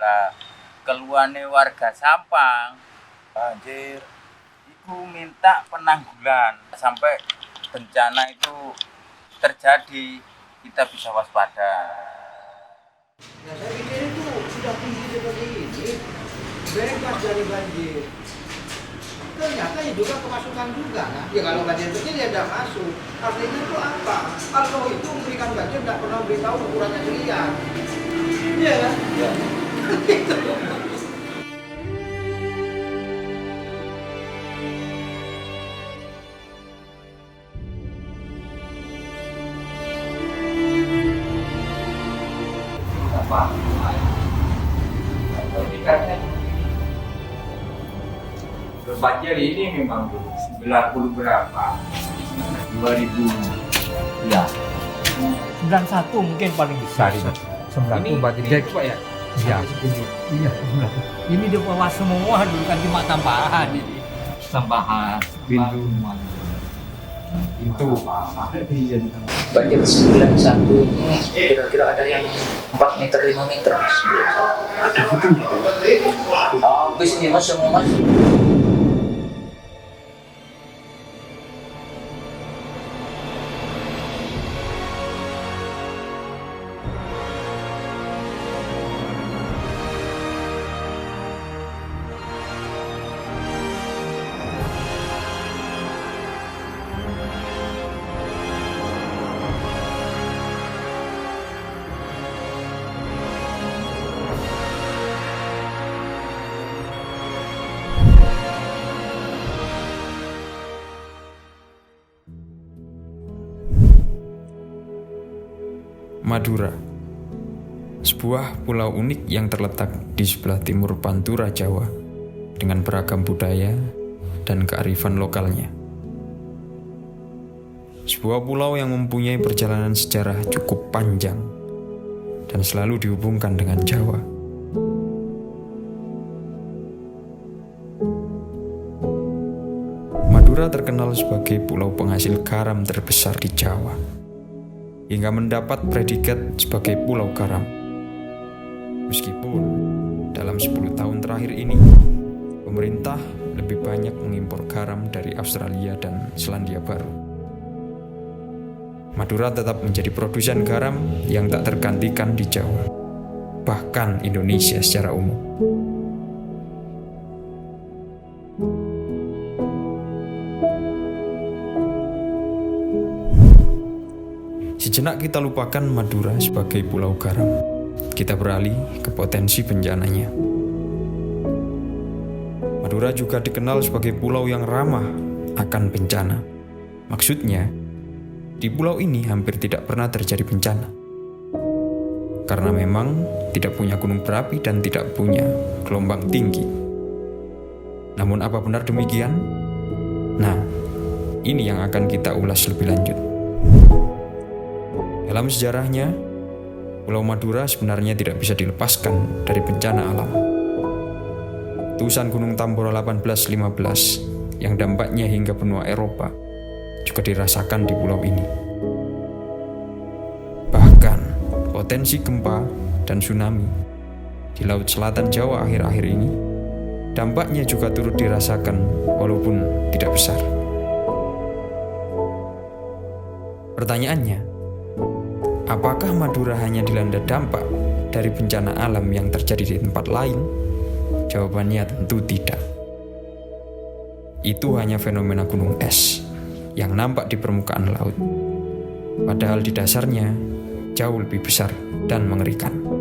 Lah keluane warga Sampang banjir iku minta penanggulan sampai bencana itu terjadi kita bisa waspada. Nah, saya pikir itu sudah tinggi seperti ini, bebas dari banjir. Ternyata ya juga kemasukan juga. Nah, ya kalau banjir kecil ya tidak masuk. Artinya itu apa? Kalau itu memberikan banjir tidak pernah beritahu ukurannya sekian. Iya kan? Ya. Gitu. Banjir ini memang 90 berapa? 2000. Ya. 91 mungkin paling besar ini. 91 berarti dia Pak ya? iya. Iya, 91. Ini di bawah semua dulu kan cuma tambahan ini. Tambahan Pintu. Pintu. Banjir 91 ini kira-kira ada yang 4 meter 5 meter. Habis ini mas semua mas. Madura, sebuah pulau unik yang terletak di sebelah timur Pantura, Jawa, dengan beragam budaya dan kearifan lokalnya. Sebuah pulau yang mempunyai perjalanan sejarah cukup panjang dan selalu dihubungkan dengan Jawa. Madura terkenal sebagai pulau penghasil garam terbesar di Jawa, hingga mendapat predikat sebagai Pulau Garam. Meskipun dalam 10 tahun terakhir ini, pemerintah lebih banyak mengimpor garam dari Australia dan Selandia Baru. Madura tetap menjadi produsen garam yang tak tergantikan di Jawa, bahkan Indonesia secara umum. Sejenak kita lupakan Madura sebagai pulau garam. Kita beralih ke potensi bencananya. Madura juga dikenal sebagai pulau yang ramah akan bencana. Maksudnya, di pulau ini hampir tidak pernah terjadi bencana. Karena memang tidak punya gunung berapi dan tidak punya gelombang tinggi. Namun apa benar demikian? Nah, ini yang akan kita ulas lebih lanjut. Dalam sejarahnya, Pulau Madura sebenarnya tidak bisa dilepaskan dari bencana alam. Letusan Gunung Tambora 1815 yang dampaknya hingga benua Eropa juga dirasakan di pulau ini. Bahkan potensi gempa dan tsunami di Laut Selatan Jawa akhir-akhir ini dampaknya juga turut dirasakan walaupun tidak besar. Pertanyaannya, apakah Madura hanya dilanda dampak dari bencana alam yang terjadi di tempat lain? Jawabannya tentu tidak. Itu hanya fenomena gunung es yang nampak di permukaan laut. Padahal di dasarnya jauh lebih besar dan mengerikan.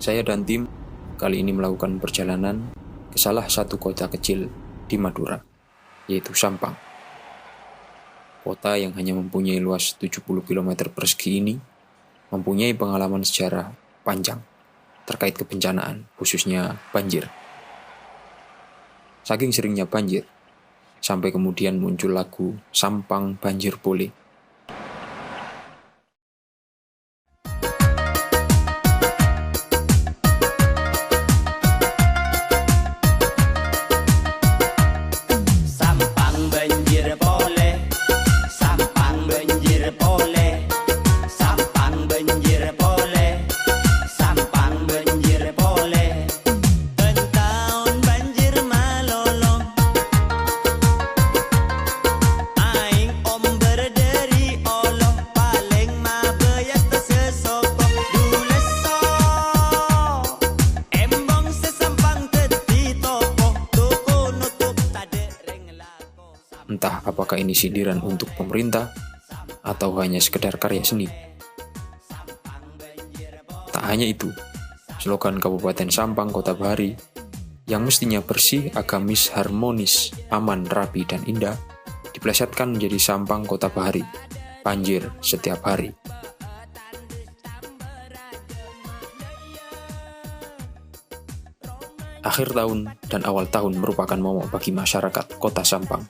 Saya dan tim kali ini melakukan perjalanan ke salah satu kota kecil di Madura, yaitu Sampang. Kota yang hanya mempunyai luas 70 km persegi ini mempunyai pengalaman sejarah panjang terkait kebencanaan, khususnya banjir. Saking seringnya banjir, sampai kemudian muncul lagu Sampang Banjir Boleh. Entah apakah ini sindiran untuk pemerintah atau hanya sekedar karya seni. Tak hanya itu, slogan Kabupaten Sampang Kota Bahari yang mestinya bersih, agamis, harmonis, aman, rapi, dan indah diplesetkan menjadi Sampang Kota Bahari, banjir setiap hari. Akhir tahun dan awal tahun merupakan momok bagi masyarakat Kota Sampang,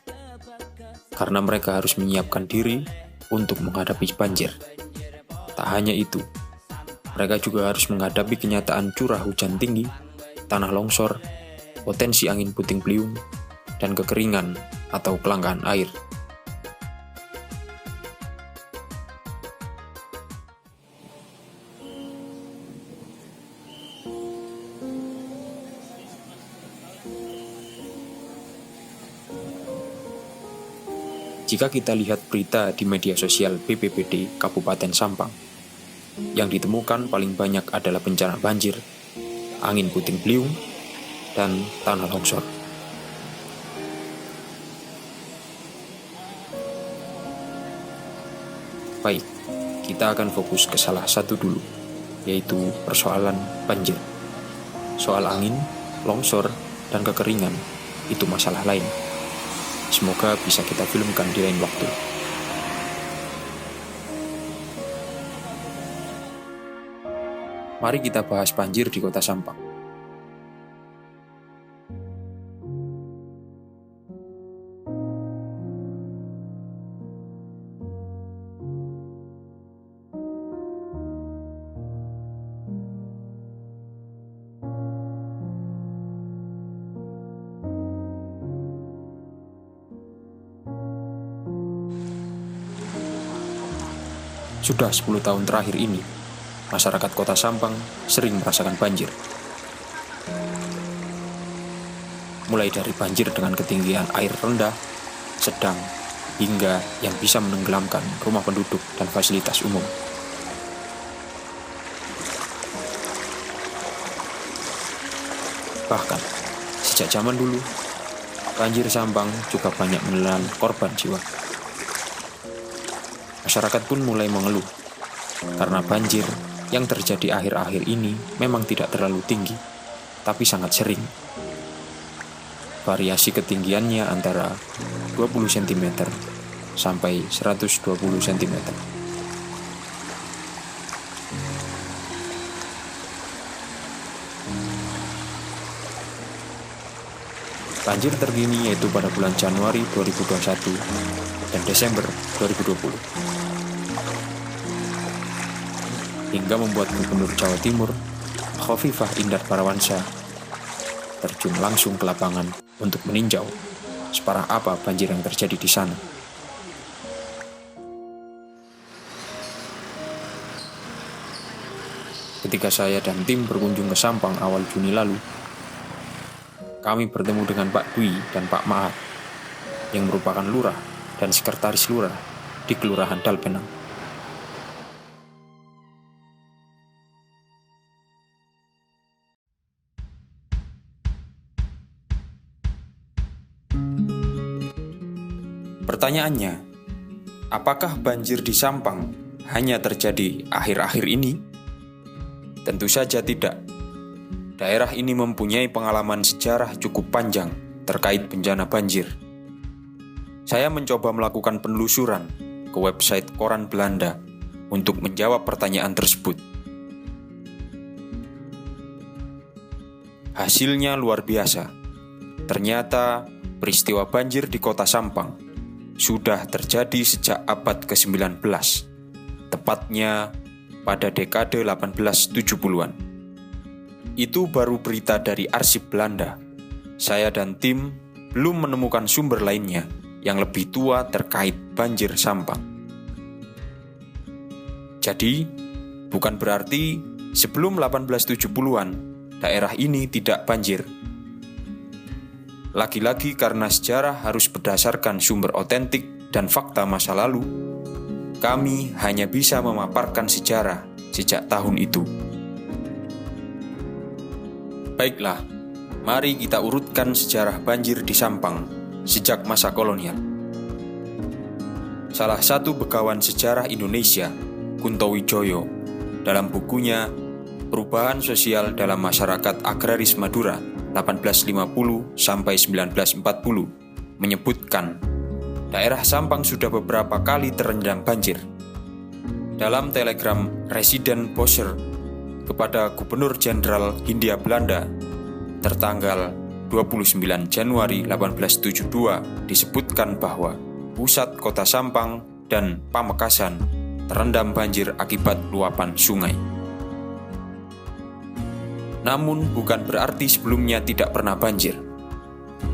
karena mereka harus menyiapkan diri untuk menghadapi banjir. Tak hanya itu, mereka juga harus menghadapi kenyataan curah hujan tinggi, tanah longsor, potensi angin puting beliung, dan kekeringan atau kelangkaan air. Jika kita lihat berita di media sosial BPBD Kabupaten Sampang, yang ditemukan paling banyak adalah bencana banjir, angin puting beliung, dan tanah longsor. Baik, kita akan fokus ke salah satu dulu, yaitu persoalan banjir. Soal angin, longsor, dan kekeringan, itu masalah lain. Semoga bisa kita filmkan di lain waktu. Mari kita bahas banjir di Kota Sampang. Sudah 10 tahun terakhir ini, masyarakat Kota Sampang sering merasakan banjir. Mulai dari banjir dengan ketinggian air rendah, sedang, hingga yang bisa menenggelamkan rumah penduduk dan fasilitas umum. Bahkan, sejak zaman dulu, banjir Sampang juga banyak menelan korban jiwa. Masyarakat pun mulai mengeluh, karena banjir yang terjadi akhir-akhir ini memang tidak terlalu tinggi, tapi sangat sering. Variasi ketinggiannya antara 20 cm sampai 120 cm. Banjir terkini yaitu pada bulan Januari 2021 dan Desember 2020. Hingga membuat Gubernur Jawa Timur, Khofifah Indar Parawansa, terjun langsung ke lapangan untuk meninjau separah apa banjir yang terjadi di sana. Ketika saya dan tim berkunjung ke Sampang awal Juni lalu, kami bertemu dengan Pak Dwi dan Pak Maat, yang merupakan lurah dan sekretaris lurah di Kelurahan Dalpenang. Pertanyaannya, apakah banjir di Sampang hanya terjadi akhir-akhir ini? Tentu saja tidak. Daerah ini mempunyai pengalaman sejarah cukup panjang terkait bencana banjir. Saya mencoba melakukan penelusuran ke website koran Belanda untuk menjawab pertanyaan tersebut. Hasilnya luar biasa. Ternyata peristiwa banjir di Kota Sampang sudah terjadi sejak abad ke-19, tepatnya pada dekade 1870-an. Itu baru berita dari arsip Belanda. Saya dan tim belum menemukan sumber lainnya yang lebih tua terkait banjir Sampang. Jadi, bukan berarti sebelum 1870-an daerah ini tidak banjir. Lagi-lagi karena sejarah harus berdasarkan sumber otentik dan fakta masa lalu, kami hanya bisa memaparkan sejarah sejak tahun itu. Baiklah, mari kita urutkan sejarah banjir di Sampang sejak masa kolonial. salah satu begawan sejarah Indonesia, Kunto Wijoyo, dalam bukunya Perubahan Sosial dalam Masyarakat Agraris Madura 1850 sampai 1940 menyebutkan daerah Sampang sudah beberapa kali terendam banjir. Dalam telegram Residen Bosser kepada Gubernur Jenderal Hindia Belanda tertanggal 29 Januari 1872 disebutkan bahwa pusat kota Sampang dan Pamekasan terendam banjir akibat luapan sungai. Namun bukan berarti sebelumnya tidak pernah banjir.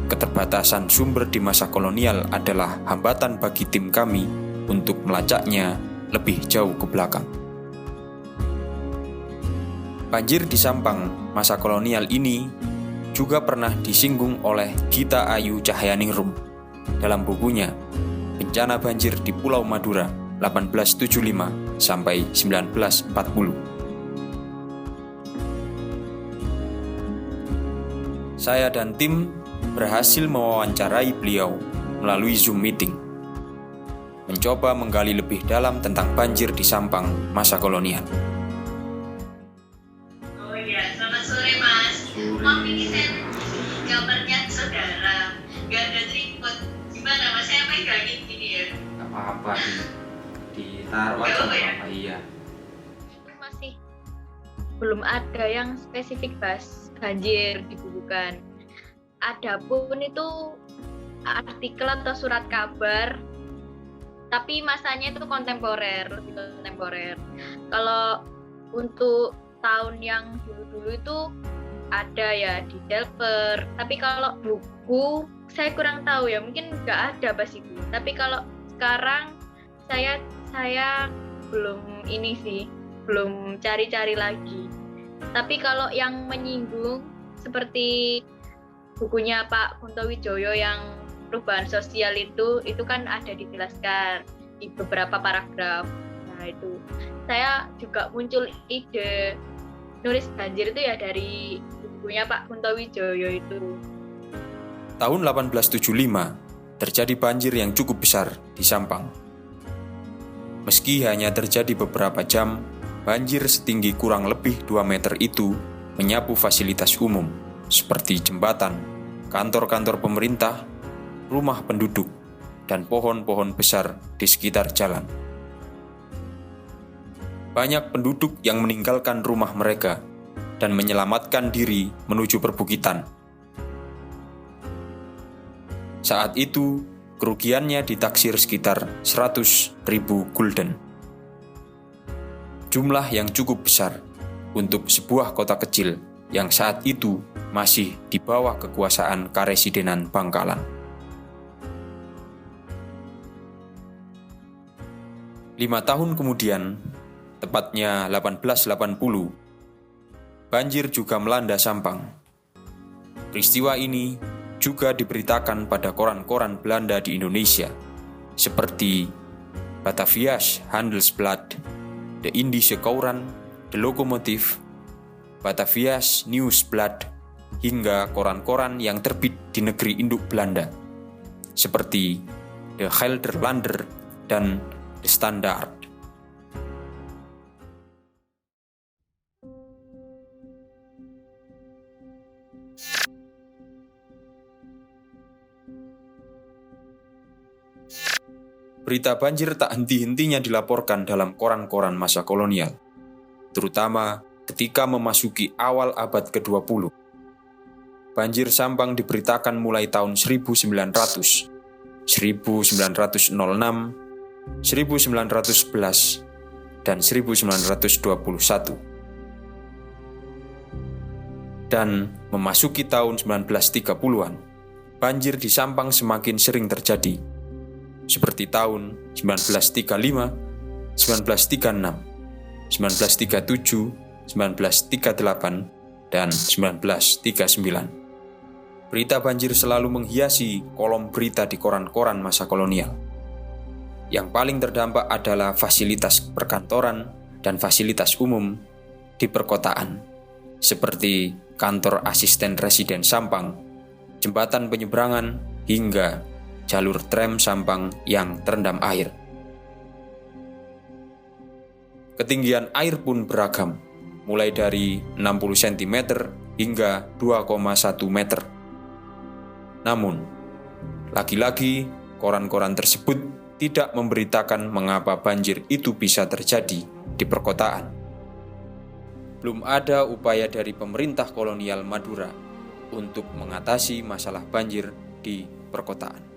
Keterbatasan sumber di masa kolonial adalah hambatan bagi tim kami untuk melacaknya lebih jauh ke belakang. Banjir di Sampang masa kolonial ini juga pernah disinggung oleh Gita Ayu Cahyaningrum dalam bukunya Bencana Banjir di Pulau Madura 1875 sampai 1940. Saya dan tim berhasil mewawancarai beliau melalui Zoom meeting, mencoba menggali lebih dalam tentang banjir di Sampang masa kolonial. Oh iya, selamat sore Mas. Mau bikin gambarnya saudara, gak ada tripod. Gimana Mas, saya megangin gini ya? Apa-apa ditaruh aja apa iya. Masih belum ada yang spesifik bahas banjir dibukukan. Adapun itu artikel atau surat kabar, tapi masanya itu kontemporer, lebih kontemporer. Kalau untuk tahun yang dulu-dulu itu ada ya di Delver, tapi kalau buku saya kurang tahu ya, mungkin nggak ada pas itu. Tapi kalau sekarang saya belum ini sih, belum cari-cari lagi. Tapi kalau yang menyinggung seperti bukunya Pak Kunto Wijoyo yang perubahan sosial itu kan ada dijelaskan di beberapa paragraf. Nah itu saya juga muncul ide nulis banjir itu ya dari bukunya Pak Kunto Wijoyo itu. Tahun 1875 terjadi banjir yang cukup besar di Sampang. Meski hanya terjadi beberapa jam, banjir setinggi kurang lebih 2 meter itu menyapu fasilitas umum seperti jembatan, kantor-kantor pemerintah, rumah penduduk, dan pohon-pohon besar di sekitar jalan. Banyak penduduk yang meninggalkan rumah mereka dan menyelamatkan diri menuju perbukitan. Saat itu, kerugiannya ditaksir sekitar 100.000 gulden. Jumlah yang cukup besar untuk sebuah kota kecil yang saat itu masih di bawah kekuasaan Karesidenan Bangkalan. 5 tahun kemudian, tepatnya 1880, banjir juga melanda Sampang. Peristiwa ini juga diberitakan pada koran-koran Belanda di Indonesia, seperti Batavia's Handelsblad, The Indische Courant, The Lokomotief, Batavia's Nieuwsblad, hingga koran-koran yang terbit di negeri induk Belanda, seperti The Gelderlander dan The Standaard. Berita banjir tak henti-hentinya dilaporkan dalam koran-koran masa kolonial, terutama ketika memasuki awal abad ke-20. Banjir Sampang diberitakan mulai tahun 1900, 1906, 1911, dan 1921. Dan memasuki tahun 1930-an, banjir di Sampang semakin sering terjadi, seperti tahun 1935, 1936, 1937, 1938, dan 1939. Berita banjir selalu menghiasi kolom berita di koran-koran masa kolonial. Yang paling terdampak adalah fasilitas perkantoran dan fasilitas umum di perkotaan, seperti kantor asisten residen Sampang, jembatan penyeberangan, hingga jalur tram Sampang yang terendam air. Ketinggian air pun beragam, mulai dari 60 cm hingga 2,1 meter. Namun, lagi-lagi koran-koran tersebut tidak memberitakan mengapa banjir itu bisa terjadi di perkotaan. Belum ada upaya dari pemerintah kolonial Madura untuk mengatasi masalah banjir di perkotaan.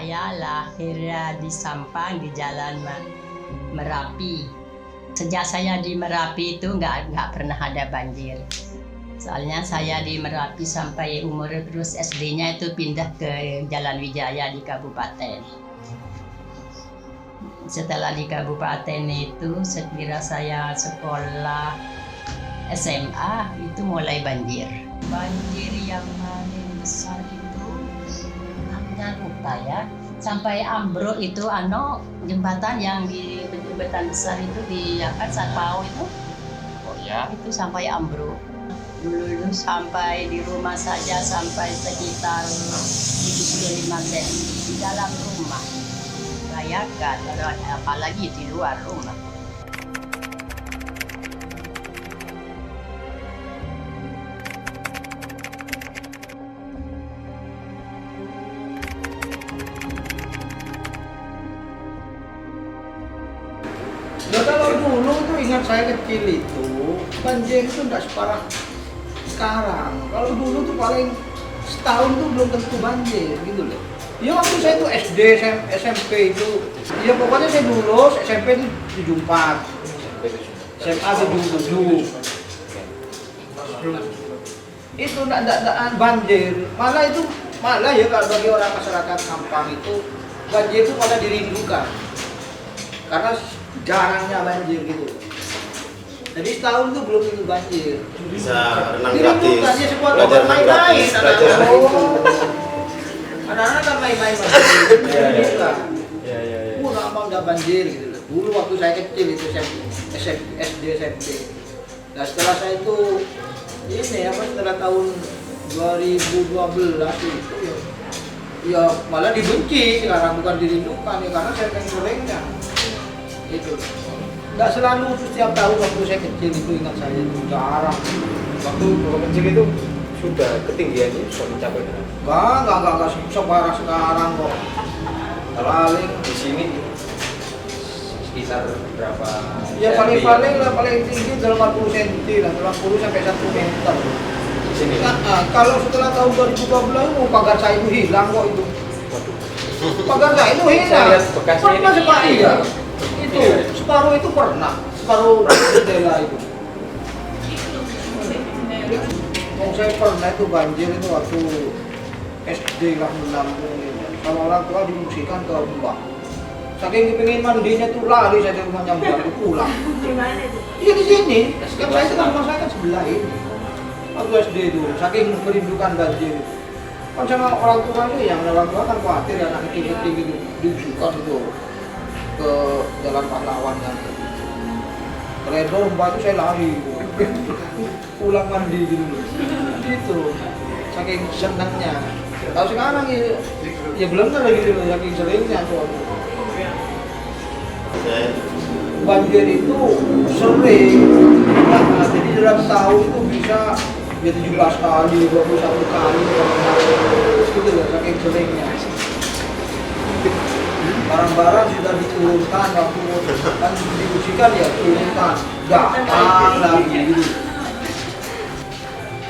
Saya lahir di Sampang di Jalan Merapi. Sejak saya di Merapi itu nggak pernah ada banjir. Soalnya saya di Merapi sampai umur terus SD-nya itu pindah ke Jalan Wijaya di kabupaten. Setelah di kabupaten itu sekira saya sekolah SMA itu mulai banjir. Banjir yang paling besar itu lupa ya, sampai ambruk itu jembatan yang di jembatan besar itu di Satpao itu. Oh ya. Itu sampai ambruk. Dulu sampai di rumah saja sampai sekitar 75 cm di dalam rumah. Bayangkan apalagi di luar rumah. Ya kalau dulu tuh ingat saya kecil itu banjir itu nggak separah sekarang. Kalau dulu tuh paling setahun tuh belum tentu banjir gitu loh. Ya waktu saya tuh SD, SMP itu, ya pokoknya saya lulus SMP itu 74, SMA 77. Itu nggak banjir, malah ya kalau bagi orang masyarakat Sampang itu banjir itu pada dirindukan karena jarangnya banjir gitu. Jadi setahun tuh belum tentu banjir. Bisa renang gratis. Ya sebuah tempat main-main. Anak-anak kan main-main banjir. Nggak mau nggak banjir gitu. Dulu waktu saya kecil itu SD SMP. Nah setelah saya itu setelah tahun 2012 itu ya malah dibenci sekarang, bukan dirindukan ya karena saya seringnya itu. Nggak selalu setiap tahun waktu saya kecil itu ingat saya itu jarang. Waktu kecil itu sudah ketinggiannya sudah mencapai berapa? Enggak separah sekarang kok. Paling Di sini sekitar berapa? ya paling tinggi 80 cm lah, 80 sampai 1 meter. Di sini. Nah, kalau setelah tahun 2012 pagar saya itu hilang kok itu. Pagar saya itu hilang. Saya lihat bekasnya Pernah ini. sekali ya. Itu separuh itu pernah, separuh jendela itu. Saya pernah itu banjir itu waktu SD lah menampung sama orang tua diungsikan ke rumah. Saking pengen mandinya tuh lari saya dari rumahnya Mbak pulang. Iya di sini. Kan saya itu rumah saya kan sebelah ini. Waktu SD itu saking merindukan banjir. Kan sama orang tua itu yang orang tua kan khawatir anak kecil-kecil gitu diungsikan itu ke Jalan Pahlawan kan. Koridor Mbak itu saya lari. Pulang mandi gitu. Saking senangnya. Tahu sekarang ya belum ada gitu saking seringnya tuh. Banjir itu sering. Nah, jadi dalam tahun itu bisa ya 17 kali, 21 kali gitu loh, saking seringnya. Barang-barang sudah diturunkan waktu kan diusikan ya turunkan, datang lagi gitu.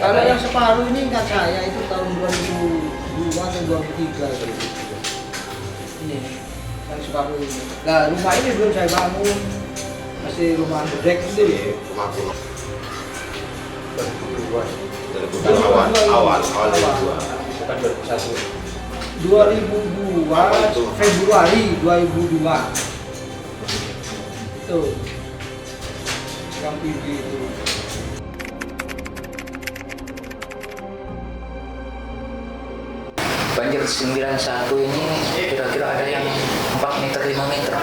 Kalau yang separuh ini ingat saya itu tahun 2002 atau 2003 gitu. Ini yang separuh ini. Nah rumah ini belum saya bangun, masih rumah bedek itu ya. Rumah kuno. 2002 awal bukan 2001. 2002 Februari 2002 itu Kang Pibi itu. Banjir 91 ini kira-kira ada yang 4 meter 5 meter.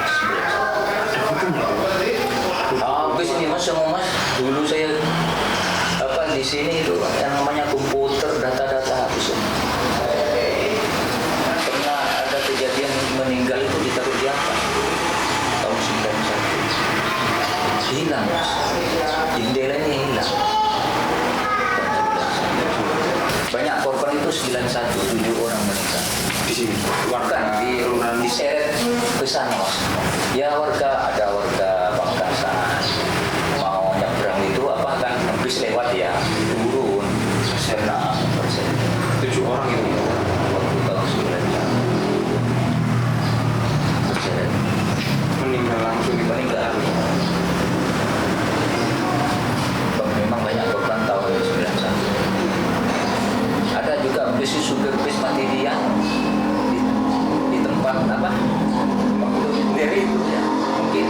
Habis ini mas, sama mas, dulu saya di sini itu yang namanya komputer, data-data habis. Pernah ada kejadian meninggal itu ditaruh di apa? Tahun 91. Hilang mas, jendela ini hilang. Banyak korban itu 91, 7 orang meninggal. Di sini. Bukan, diseret ke sana mas. Ya warga, ada warga Pamekasan mau nyebrang itu apa kan habis lewat ya turun kena 7 orang itu. waktu tahun 91 terseret Meninggal langsung di meninggal. Memang banyak korban tahun 91. Ada juga bis supir bis mati dia di tempat apa waktu dari itu ya mungkin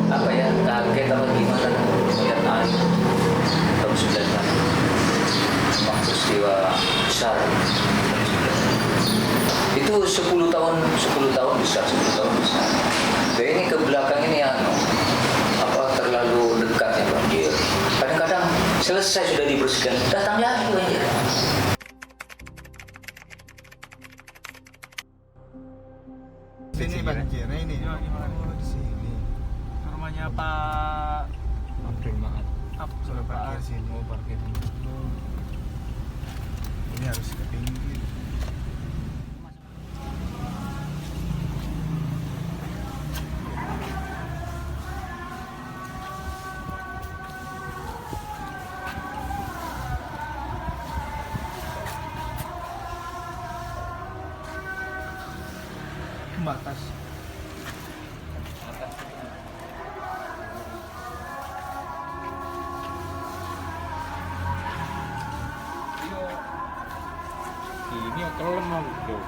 apa ya kaget atau gimana melihat air tahun 91 memang peristiwa besar itu 10 tahun besar 10 tahun besar. Dan ini ke belakang ini yang apa terlalu dekat ya banjir. Kadang-kadang selesai sudah dibersihkan datang lagi banjir. Sini banjirnya ini. Di sini. Rumahnya Pak Abdul Maat. Abdul Parkir sini. Mau parkir. Ini harus ke pinggir. Batas. Ini yang kelem loh.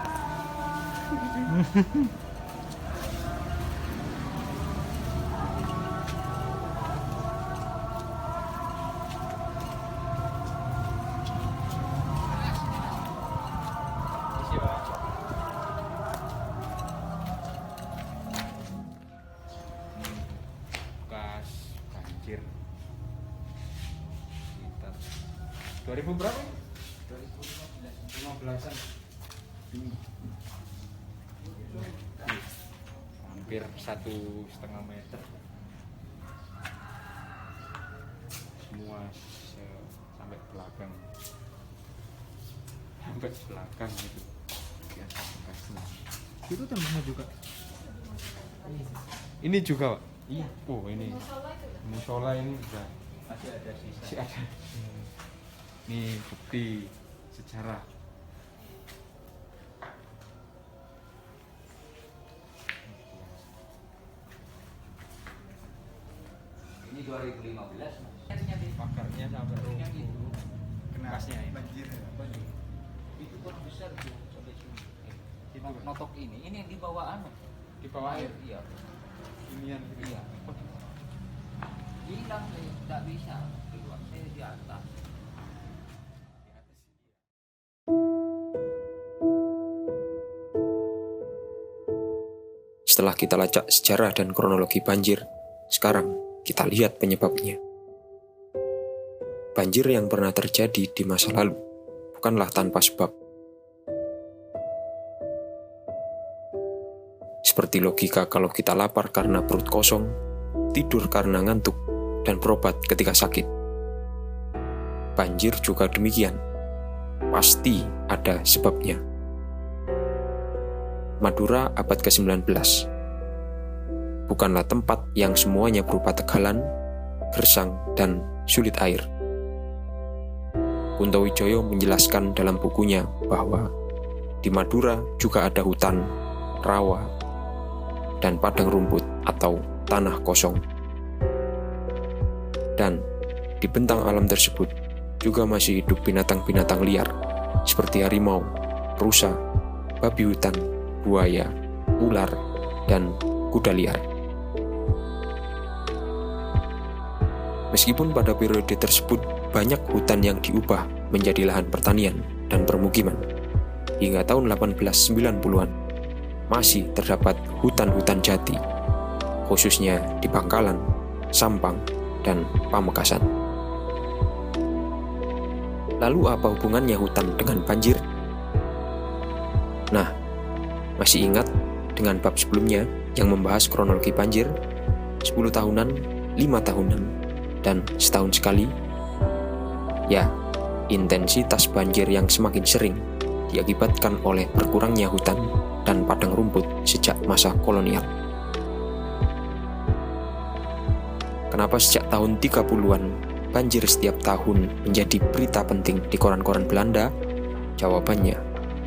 Bekas banjir. Sekitar 2000 berapa? 2015-an. Hampir 1,5 meter. Semua sampai belakang gitu. Biasa bekasnya. Itu temboknya juga. Ini juga Pak? Iya. Oh ini musola ini juga Masih ada sisa. masih ada. Ini bukti sejarah. Ini 2015 mas. Pagarnya sampai Yang itu Kena Bekasnya ini. banjir. itu pun besar tuh sampai sini. Itu Notok ini yang di bawah anu. di bawah air. Iya. Inian gitu. Iya. Hilang saya tidak bisa keluar saya di atas. Setelah kita lacak sejarah dan kronologi banjir, sekarang kita lihat penyebabnya. Banjir yang pernah terjadi di masa lalu bukanlah tanpa sebab. Seperti logika kalau kita lapar karena perut kosong, tidur karena ngantuk, dan berobat ketika sakit. Banjir juga demikian. Pasti ada sebabnya. Madura abad ke-19 bukanlah tempat yang semuanya berupa tegalan, gersang, dan sulit air. Kunto Wijoyo menjelaskan dalam bukunya bahwa di Madura juga ada hutan, rawa, dan padang rumput atau tanah kosong. Dan di bentang alam tersebut juga masih hidup binatang-binatang liar seperti harimau, rusa, babi hutan, buaya, ular, dan kuda liar. Meskipun pada periode tersebut banyak hutan yang diubah menjadi lahan pertanian dan permukiman, hingga tahun 1890-an masih terdapat hutan-hutan jati, khususnya di Bangkalan, Sampang, dan Pamekasan. Lalu apa hubungannya hutan dengan banjir? Nah, masih ingat dengan bab sebelumnya yang membahas kronologi banjir 10 tahunan, 5 tahunan, dan setahun sekali? Ya, intensitas banjir yang semakin sering diakibatkan oleh berkurangnya hutan dan padang rumput sejak masa kolonial. Kenapa sejak tahun 30-an banjir setiap tahun menjadi berita penting di koran-koran Belanda? Jawabannya,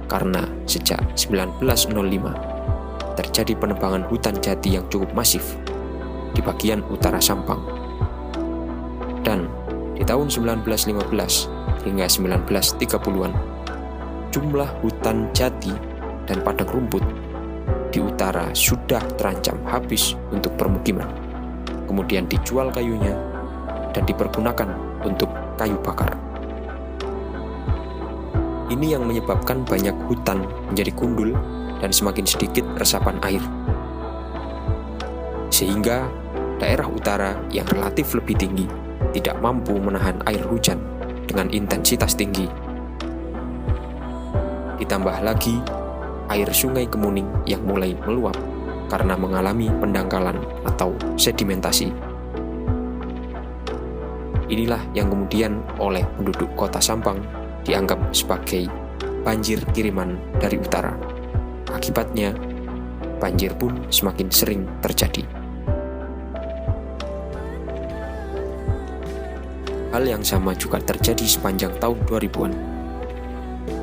karena sejak 1905 terjadi penebangan hutan jati yang cukup masif di bagian utara Sampang. Dan di tahun 1915 hingga 1930-an, jumlah hutan jati dan padang rumput di utara sudah terancam habis untuk permukiman. Kemudian dijual kayunya dan dipergunakan untuk kayu bakar. Ini yang menyebabkan banyak hutan menjadi gundul dan semakin sedikit resapan air. Sehingga daerah utara yang relatif lebih tinggi tidak mampu menahan air hujan dengan intensitas tinggi. Ditambah lagi air Sungai Kemuning yang mulai meluap karena mengalami pendangkalan atau sedimentasi. Inilah yang kemudian oleh penduduk kota Sampang dianggap sebagai banjir kiriman dari utara. Akibatnya, banjir pun semakin sering terjadi. Hal yang sama juga terjadi sepanjang tahun 2000-an.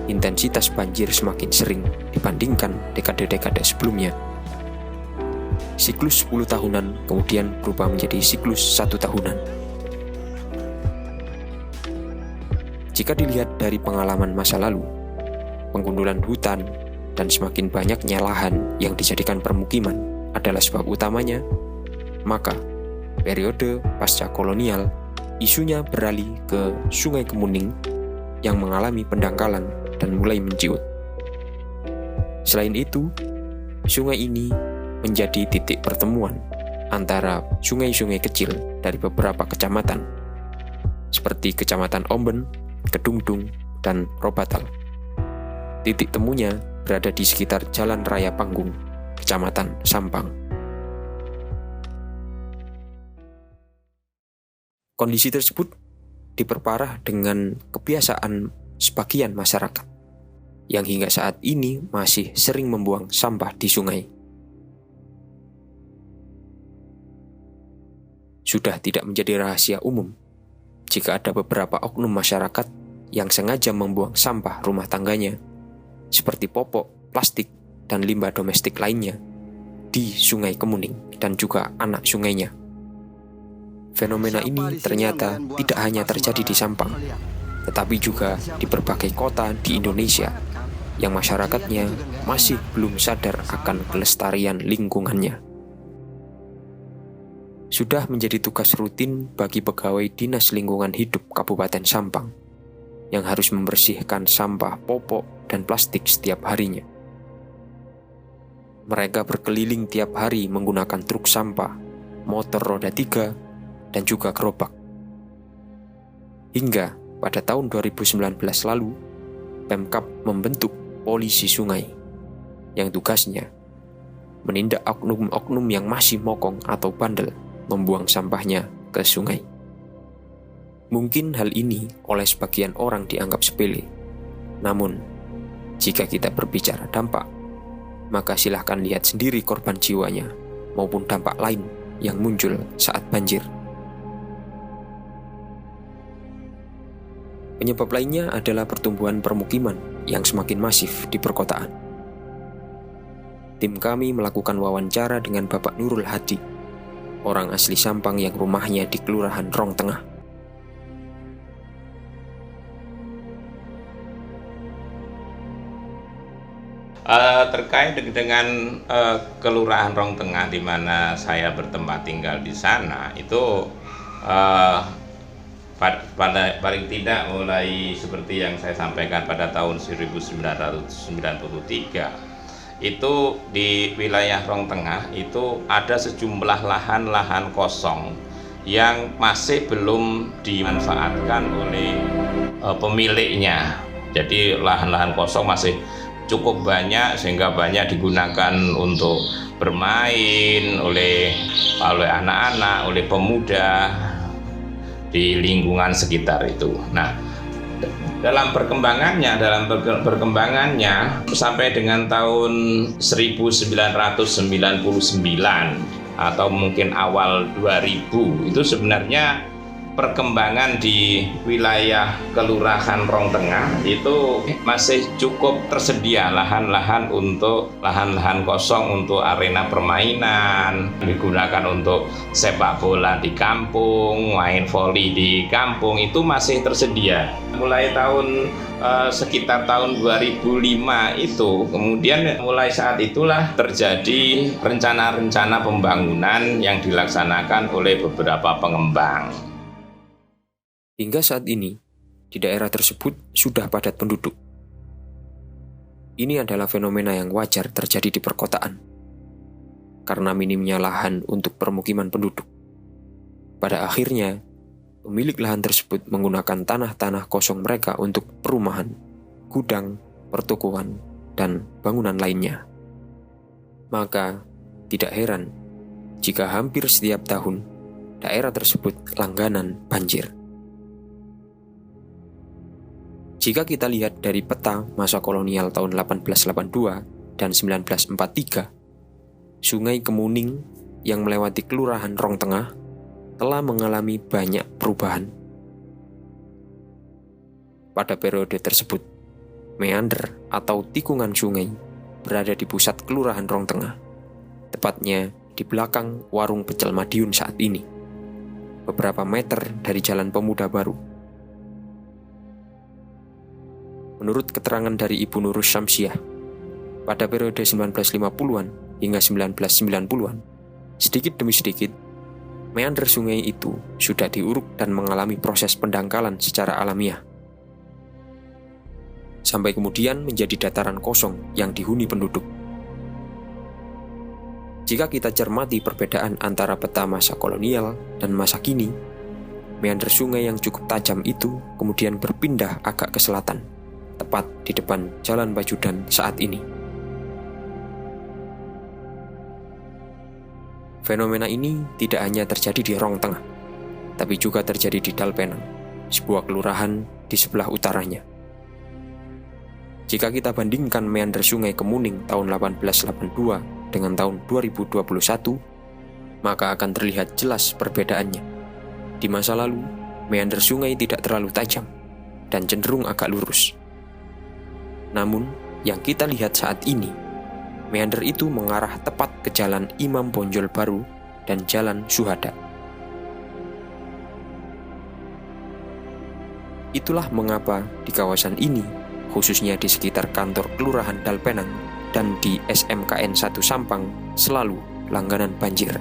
Intensitas banjir semakin sering dibandingkan dekade-dekade sebelumnya. Siklus 10 tahunan kemudian berubah menjadi siklus 1 tahunan. Jika dilihat dari pengalaman masa lalu, penggundulan hutan dan semakin banyaknya lahan yang dijadikan permukiman adalah sebab utamanya, maka periode pasca kolonial isunya beralih ke Sungai Kemuning yang mengalami pendangkalan dan mulai menciut. Selain itu, sungai ini menjadi titik pertemuan antara sungai-sungai kecil dari beberapa kecamatan, seperti Kecamatan Omben, Kedungdung, dan Robatal. Titik temunya berada di sekitar Jalan Raya Panggung, Kecamatan Sampang. Kondisi tersebut diperparah dengan kebiasaan sebagian masyarakat yang hingga saat ini masih sering membuang sampah di sungai. Sudah tidak menjadi rahasia umum jika ada beberapa oknum masyarakat yang sengaja membuang sampah rumah tangganya seperti popok, plastik, dan limbah domestik lainnya di Sungai Kemuning dan juga anak sungainya. Fenomena ini ternyata tidak hanya terjadi di Sampang, tetapi juga di berbagai kota di Indonesia yang masyarakatnya masih belum sadar akan kelestarian lingkungannya. Sudah menjadi tugas rutin bagi pegawai Dinas Lingkungan Hidup Kabupaten Sampang yang harus membersihkan sampah popok dan plastik setiap harinya. Mereka berkeliling tiap hari menggunakan truk sampah, motor roda 3, dan juga gerobak. Hingga pada tahun 2019 lalu, Pemkab membentuk polisi sungai yang tugasnya menindak oknum-oknum yang masih mokong atau bandel membuang sampahnya ke sungai. Mungkin hal ini oleh sebagian orang dianggap sepele. Namun, jika kita berbicara dampak, maka silahkan lihat sendiri korban jiwanya maupun dampak lain yang muncul saat banjir. Penyebab lainnya adalah pertumbuhan permukiman yang semakin masif di perkotaan. Tim kami melakukan wawancara dengan Bapak Nurul Hadi, orang asli Sampang yang rumahnya di Kelurahan Rong Tengah. Terkait dengan Kelurahan Rong Tengah di mana saya bertempat tinggal di sana, itu pada paling tidak mulai seperti yang saya sampaikan pada tahun 1993, itu di wilayah Rong Tengah itu ada sejumlah lahan-lahan kosong yang masih belum dimanfaatkan oleh pemiliknya. Jadi lahan-lahan kosong masih cukup banyak sehingga banyak digunakan untuk bermain oleh anak-anak, oleh pemuda di lingkungan sekitar itu. Nah, dalam perkembangannya sampai dengan tahun 1999 atau mungkin awal 2000 itu sebenarnya perkembangan di wilayah Kelurahan Rong Tengah itu masih cukup tersedia lahan-lahan kosong untuk arena permainan, digunakan untuk sepak bola di kampung, main voli di kampung, itu masih tersedia. Mulai sekitar tahun 2005 itu, kemudian mulai saat itulah terjadi rencana-rencana pembangunan yang dilaksanakan oleh beberapa pengembang. Hingga saat ini, di daerah tersebut sudah padat penduduk. Ini adalah fenomena yang wajar terjadi di perkotaan, karena minimnya lahan untuk permukiman penduduk. Pada akhirnya, pemilik lahan tersebut menggunakan tanah-tanah kosong mereka untuk perumahan, gudang, pertokoan, dan bangunan lainnya. Maka, tidak heran jika hampir setiap tahun, daerah tersebut langganan banjir. Jika kita lihat dari peta masa kolonial tahun 1882 dan 1943, Sungai Kemuning yang melewati Kelurahan Rong Tengah telah mengalami banyak perubahan. Pada periode tersebut, meander atau tikungan sungai berada di pusat Kelurahan Rong Tengah, tepatnya di belakang warung pecel Madiun saat ini, beberapa meter dari Jalan Pemuda Baru. Menurut keterangan dari Ibu Nurus Syamsiah, pada periode 1950-an hingga 1990-an, sedikit demi sedikit, meander sungai itu sudah diuruk dan mengalami proses pendangkalan secara alamiah. Sampai kemudian menjadi dataran kosong yang dihuni penduduk. Jika kita cermati perbedaan antara peta masa kolonial dan masa kini, meander sungai yang cukup tajam itu kemudian berpindah agak ke selatan, tepat di depan Jalan Bajudan saat ini. Fenomena ini tidak hanya terjadi di Rong Tengah, tapi juga terjadi di Dalpenang, sebuah kelurahan di sebelah utaranya. Jika kita bandingkan meander Sungai Kemuning tahun 1882 dengan tahun 2021, maka akan terlihat jelas perbedaannya. Di masa lalu, meander sungai tidak terlalu tajam dan cenderung agak lurus. Namun, yang kita lihat saat ini, meander itu mengarah tepat ke Jalan Imam Bonjol Baru dan Jalan Syuhada. Itulah mengapa di kawasan ini, khususnya di sekitar kantor Kelurahan Dalpenang dan di SMKN 1 Sampang, selalu langganan banjir.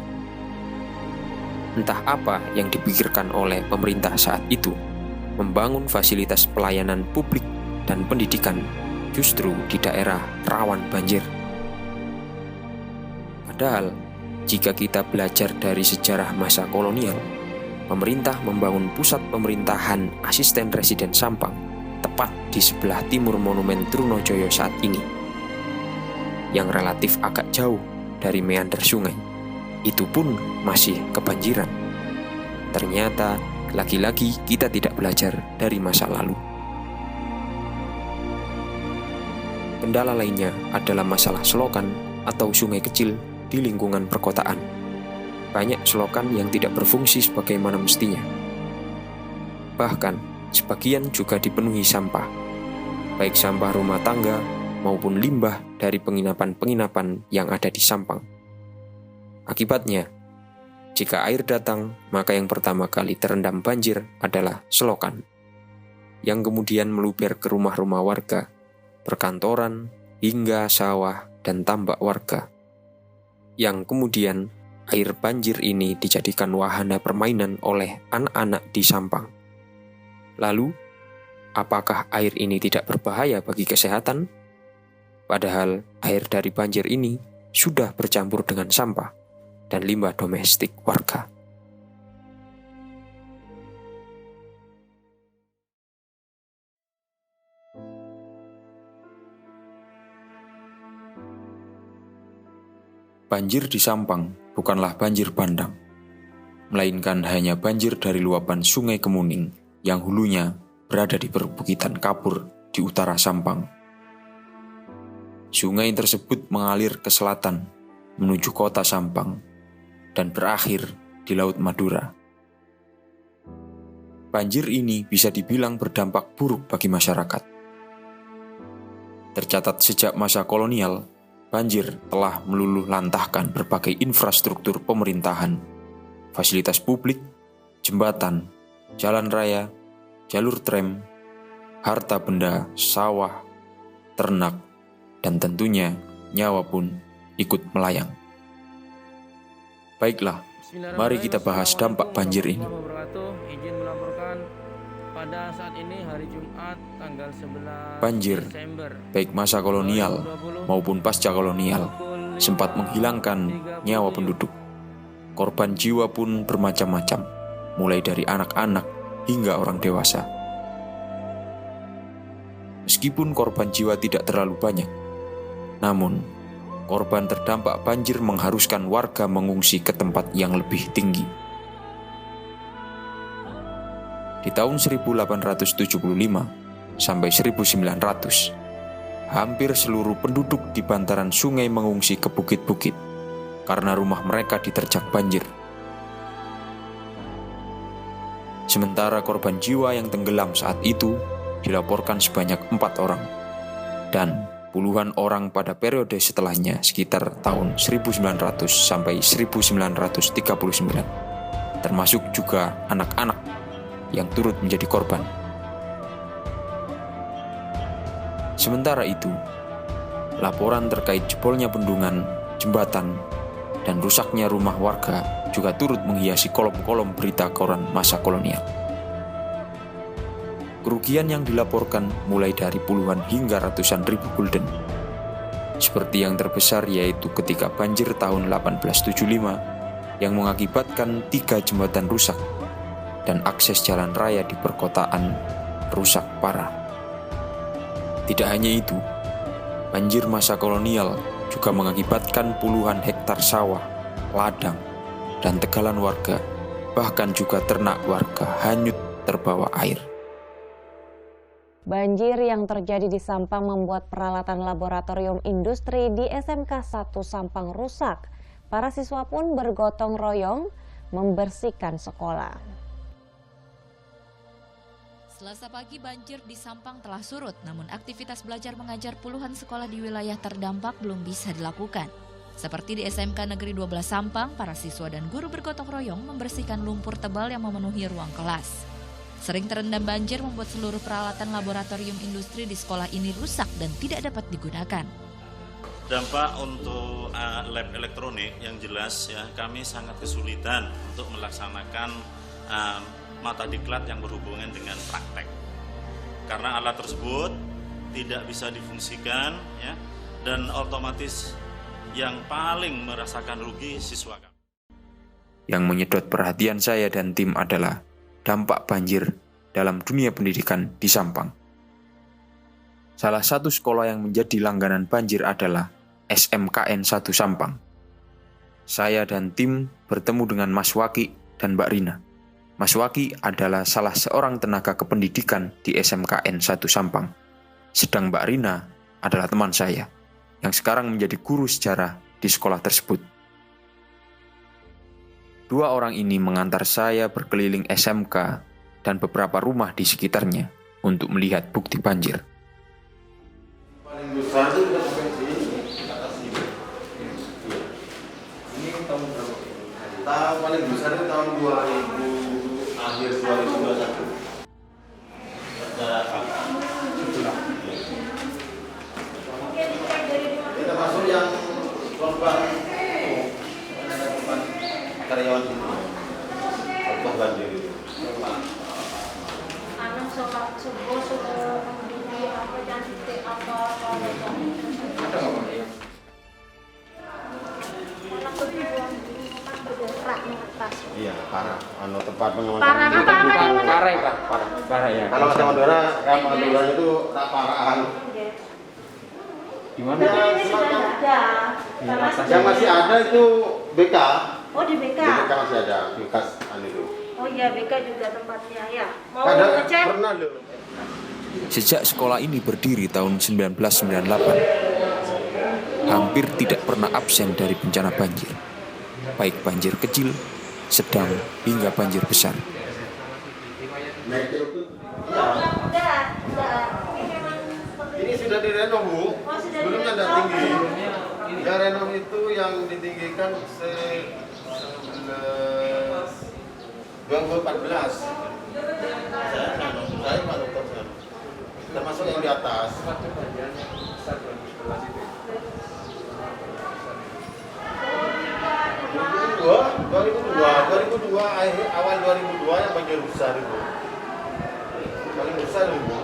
Entah apa yang dipikirkan oleh pemerintah saat itu, membangun fasilitas pelayanan publik dan pendidikan justru di daerah rawan banjir. Padahal, jika kita belajar dari sejarah masa kolonial, pemerintah membangun pusat pemerintahan asisten residen Sampang tepat di sebelah timur Monumen Trunojoyo saat ini, yang relatif agak jauh dari meander sungai. Itu pun masih kebanjiran. Ternyata, lagi-lagi kita tidak belajar dari masa lalu. Kendala lainnya adalah masalah selokan atau sungai kecil di lingkungan perkotaan. Banyak selokan yang tidak berfungsi sebagaimana mestinya. Bahkan, sebagian juga dipenuhi sampah, baik sampah rumah tangga maupun limbah dari penginapan-penginapan yang ada di Sampang. Akibatnya, jika air datang, maka yang pertama kali terendam banjir adalah selokan, yang kemudian meluber ke rumah-rumah warga, perkantoran, hingga sawah dan tambak warga. Yang kemudian, air banjir ini dijadikan wahana permainan oleh anak-anak di Sampang. Lalu, apakah air ini tidak berbahaya bagi kesehatan? Padahal air dari banjir ini sudah bercampur dengan sampah dan limbah domestik warga. Banjir di Sampang bukanlah banjir bandang, melainkan hanya banjir dari luapan Sungai Kemuning yang hulunya berada di perbukitan Kapur di utara Sampang. Sungai tersebut mengalir ke selatan menuju kota Sampang dan berakhir di Laut Madura. Banjir ini bisa dibilang berdampak buruk bagi masyarakat. Tercatat sejak masa kolonial, banjir telah meluluh lantahkan berbagai infrastruktur pemerintahan, fasilitas publik, jembatan, jalan raya, jalur tram, harta benda, sawah, ternak, dan tentunya nyawa pun ikut melayang. Baiklah, mari kita bahas dampak banjir ini. Izin melaporkan pada saat ini hari Jumat tanggal 11 Banjir, Desember baik masa kolonial maupun pasca kolonial, sempat menghilangkan nyawa penduduk. Korban jiwa pun bermacam-macam, mulai dari anak-anak hingga orang dewasa. Meskipun korban jiwa tidak terlalu banyak, namun korban terdampak banjir mengharuskan warga mengungsi ke tempat yang lebih tinggi. Di tahun 1875 sampai 1900, hampir seluruh penduduk di bantaran sungai mengungsi ke bukit-bukit karena rumah mereka diterjang banjir. Sementara korban jiwa yang tenggelam saat itu dilaporkan sebanyak 4 orang, dan puluhan orang pada periode setelahnya sekitar tahun 1900 sampai 1939, termasuk juga anak-anak yang turut menjadi korban. Sementara itu, laporan terkait jebolnya bendungan, jembatan, dan rusaknya rumah warga juga turut menghiasi kolom-kolom berita koran masa kolonial. Kerugian yang dilaporkan mulai dari puluhan hingga ratusan ribu gulden. Seperti yang terbesar yaitu ketika banjir tahun 1875 yang mengakibatkan 3 jembatan rusak dan akses jalan raya di perkotaan rusak parah. Tidak hanya itu, banjir masa kolonial juga mengakibatkan puluhan hektar sawah, ladang, dan tegalan warga, bahkan juga ternak warga hanyut terbawa air. Banjir yang terjadi di Sampang membuat peralatan laboratorium industri di SMK 1 Sampang rusak. Para siswa pun bergotong royong membersihkan sekolah. Selasa pagi banjir di Sampang telah surut, namun aktivitas belajar mengajar puluhan sekolah di wilayah terdampak belum bisa dilakukan. Seperti di SMK Negeri 12 Sampang, para siswa dan guru bergotong royong membersihkan lumpur tebal yang memenuhi ruang kelas. Sering terendam banjir membuat seluruh peralatan laboratorium industri di sekolah ini rusak dan tidak dapat digunakan. Dampak untuk lab elektronik yang jelas ya, kami sangat kesulitan untuk melaksanakan mata diklat yang berhubungan dengan praktek. Karena alat tersebut tidak bisa difungsikan ya, dan otomatis yang paling merasakan rugi siswa kami. Yang menyedot perhatian saya dan tim adalah dampak banjir dalam dunia pendidikan di Sampang. Salah satu sekolah yang menjadi langganan banjir adalah SMKN 1 Sampang. Saya dan tim bertemu dengan Mas Waki dan Mbak Rina. Mas Waki adalah salah seorang tenaga kependidikan di SMKN 1 Sampang. Sedang Mbak Rina adalah teman saya yang sekarang menjadi guru sejarah di sekolah tersebut. Dua orang ini mengantar saya berkeliling SMK dan beberapa rumah di sekitarnya untuk melihat bukti banjir. Paling besar itu udah sampai sini, atas sini. Ini tahun berapa? Tahun paling besar itu tahun 2000, akhir 2021. Kita masuk yang korban karyawan itu, korban banjir itu. Anak sholat subuh sudah mendiri apa dan titik apa Ada nggak Pak? anak berjuang kan bergerak di atas. Iya, parah. Tempat pengawasan. Parah apa gimana? Parah ya Pak, parah ya. Kalau kata Madura, Madura itu parahan. Gimana? Ini sudah ada. Yang masih ada itu BK. Oh di BK. Di BK masih ada bekas itu. Oh iya BK juga tempatnya ya. Mau Kadang ngecek? pernah loh. Sejak sekolah ini berdiri tahun 1998, hampir tidak pernah absen dari bencana banjir, baik banjir kecil, sedang, hingga banjir besar. Ini sudah direnov, Bu. Sebelumnya tidak tinggi. Ya renov itu yang ditinggikan 2014. Saya Pak Dokter. Termasuk yang di atas. 2002 awal 2002 yang banjir besar itu. Paling besar itu.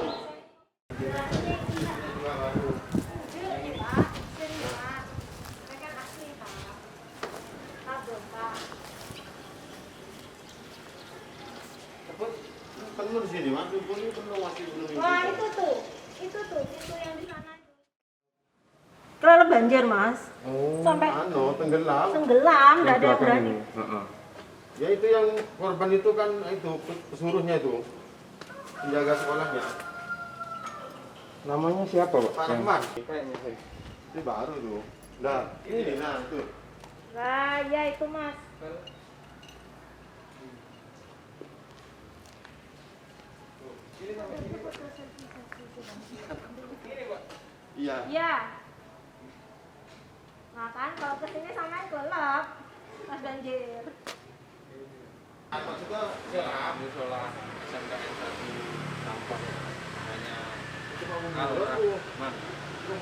Penuh di sini, Mas. Penuh masih belum. Wah itu tuh yang di sana. Kalau banjir Mas, sampai tenggelam. Tenggelam, nggak ada yang berani. Ya itu yang korban itu kan itu pesuruhnya itu penjaga sekolahnya. Namanya siapa Pak? Pak Rahman. Kayaknya ini baru tuh. Nah ini itu. Lah ya itu Mas. Iya. Iya. Nah kan kalau kesini sama gelap, pas banjir. Maksudnya musola SMKN 1 Sampang hanya cuma Rahman.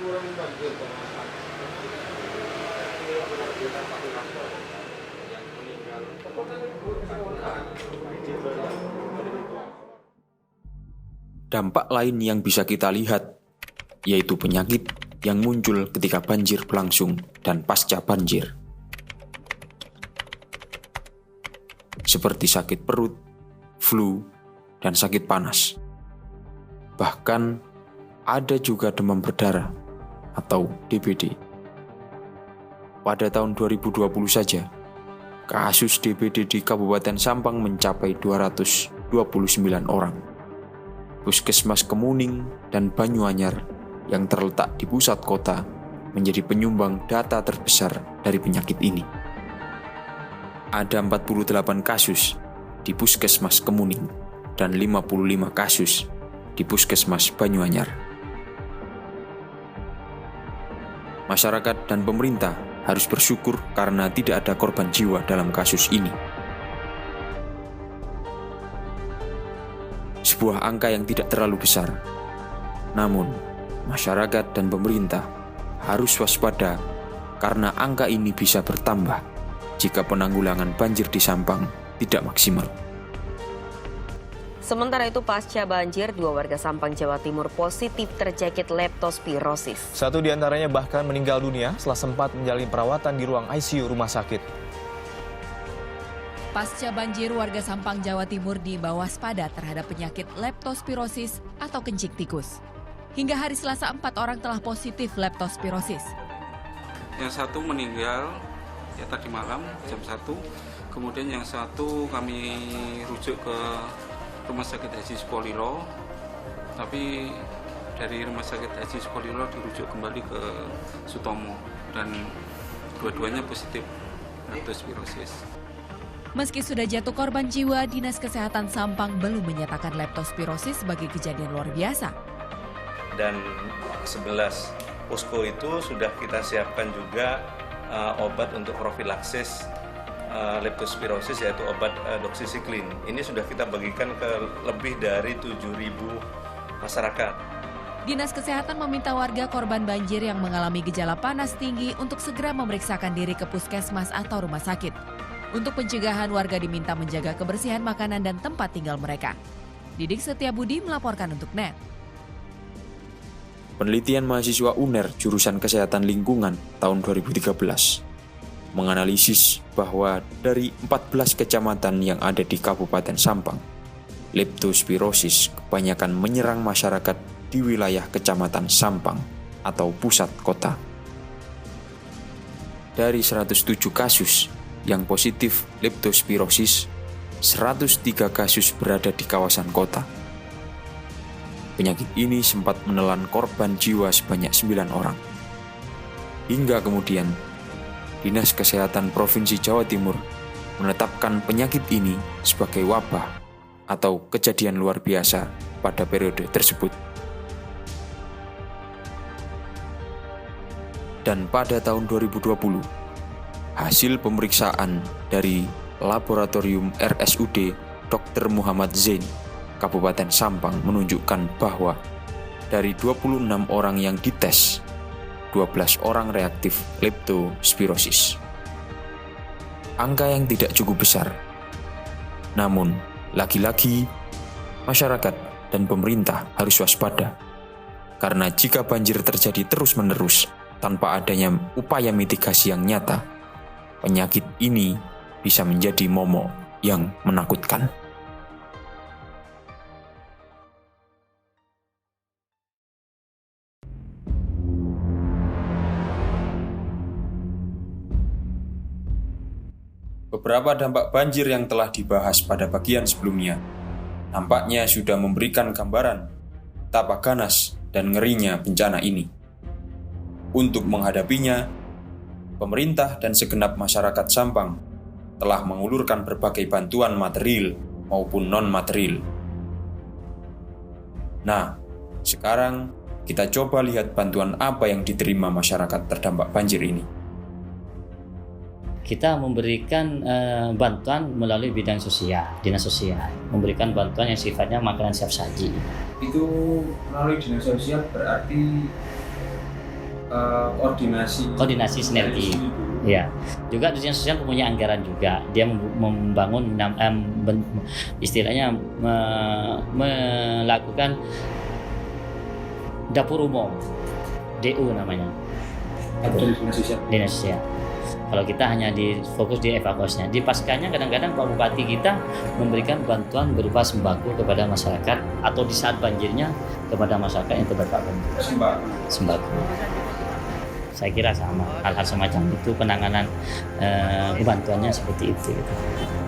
kurang banjir. Yang meninggal Dampak lain yang bisa kita lihat yaitu penyakit yang muncul ketika banjir berlangsung dan pasca banjir. Seperti sakit perut, flu, dan sakit panas. Bahkan ada juga demam berdarah atau DBD. Pada tahun 2020 saja, kasus DBD di Kabupaten Sampang mencapai 229 orang. Puskesmas Kemuning dan Banyuanyar yang terletak di pusat kota menjadi penyumbang data terbesar dari penyakit ini. Ada 48 kasus di Puskesmas Kemuning dan 55 kasus di Puskesmas Banyuanyar. Masyarakat dan pemerintah harus bersyukur karena tidak ada korban jiwa dalam kasus ini. Sebuah angka yang tidak terlalu besar. Namun, masyarakat dan pemerintah harus waspada karena angka ini bisa bertambah jika penanggulangan banjir di Sampang tidak maksimal. Sementara itu pasca banjir, 2 warga Sampang, Jawa Timur positif terjangkit leptospirosis. 1 diantaranya bahkan meninggal dunia setelah sempat menjalani perawatan di ruang ICU rumah sakit. Pasca banjir, warga Sampang, Jawa Timur diimbau waspada terhadap penyakit leptospirosis atau kencing tikus. Hingga hari Selasa 4 orang telah positif leptospirosis. Yang satu meninggal ya tadi malam jam 1. Kemudian yang satu kami rujuk ke Rumah Sakit Haji Sukolilo. Tapi dari Rumah Sakit Haji Sukolilo dirujuk kembali ke Sutomo dan dua-duanya positif leptospirosis. Meski sudah jatuh korban jiwa, Dinas Kesehatan Sampang belum menyatakan leptospirosis sebagai kejadian luar biasa. Dan 11 posko itu sudah kita siapkan juga obat untuk profilaksis leptospirosis, yaitu obat doxycycline. Ini sudah kita bagikan ke lebih dari 7.000 masyarakat. Dinas Kesehatan meminta warga korban banjir yang mengalami gejala panas tinggi untuk segera memeriksakan diri ke puskesmas atau rumah sakit. Untuk pencegahan, warga diminta menjaga kebersihan makanan dan tempat tinggal mereka. Didik Setiabudi melaporkan untuk NET. Penelitian mahasiswa UNER jurusan Kesehatan Lingkungan tahun 2013 menganalisis bahwa dari 14 kecamatan yang ada di Kabupaten Sampang, leptospirosis kebanyakan menyerang masyarakat di wilayah Kecamatan Sampang atau pusat kota. Dari 107 kasus yang positif leptospirosis, 103 kasus berada di kawasan kota. Penyakit ini sempat menelan korban jiwa sebanyak 9 orang. Hingga kemudian, Dinas Kesehatan Provinsi Jawa Timur menetapkan penyakit ini sebagai wabah atau kejadian luar biasa pada periode tersebut. Dan pada tahun 2020, hasil pemeriksaan dari Laboratorium RSUD Dr. Muhammad Zain, Kabupaten Sampang menunjukkan bahwa dari 26 orang yang dites, 12 orang reaktif leptospirosis. Angka yang tidak cukup besar. Namun, lagi-lagi masyarakat dan pemerintah harus waspada. Karena jika banjir terjadi terus-menerus tanpa adanya upaya mitigasi yang nyata, penyakit ini bisa menjadi momok yang menakutkan. Beberapa dampak banjir yang telah dibahas pada bagian sebelumnya nampaknya sudah memberikan gambaran betapa ganas dan ngerinya bencana ini. Untuk menghadapinya, pemerintah dan segenap masyarakat Sampang telah mengulurkan berbagai bantuan material maupun non-material. Nah, sekarang kita coba lihat bantuan apa yang diterima masyarakat terdampak banjir ini. Kita memberikan bantuan melalui bidang sosial, dinas sosial, memberikan bantuan yang sifatnya makanan siap saji. Itu melalui dinas sosial berarti koordinasi sinergi. Ya, juga dinas sosial punya anggaran juga. Dia membangun istilahnya melakukan dapur umum, DU namanya. Dinas sosial. Kalau kita hanya fokus di evakuasinya, di paskanya kadang-kadang Pak Bupati kita memberikan bantuan berupa sembako kepada masyarakat atau di saat banjirnya kepada masyarakat yang terdampak banjir. Sembako. Saya kira sama, hal-hal semacam itu penanganan bantuannya seperti itu. Gitu.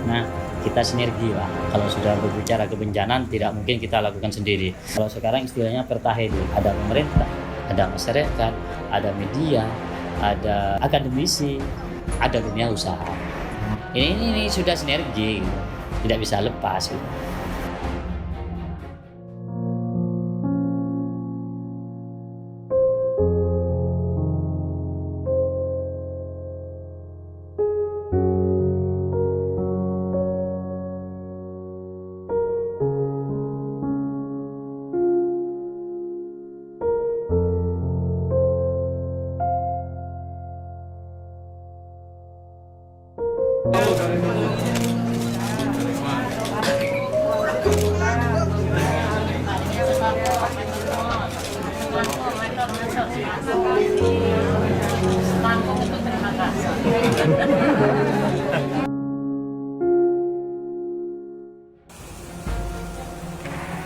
Nah, kita sinergi lah. Kalau sudah berbicara kebencanaan, tidak mungkin kita lakukan sendiri. Kalau sekarang istilahnya pertahedi, ada pemerintah, ada masyarakat, ada media, ada akademisi, ada dunia usaha. Ini sudah sinergi, gitu. Tidak bisa lepas. Gitu.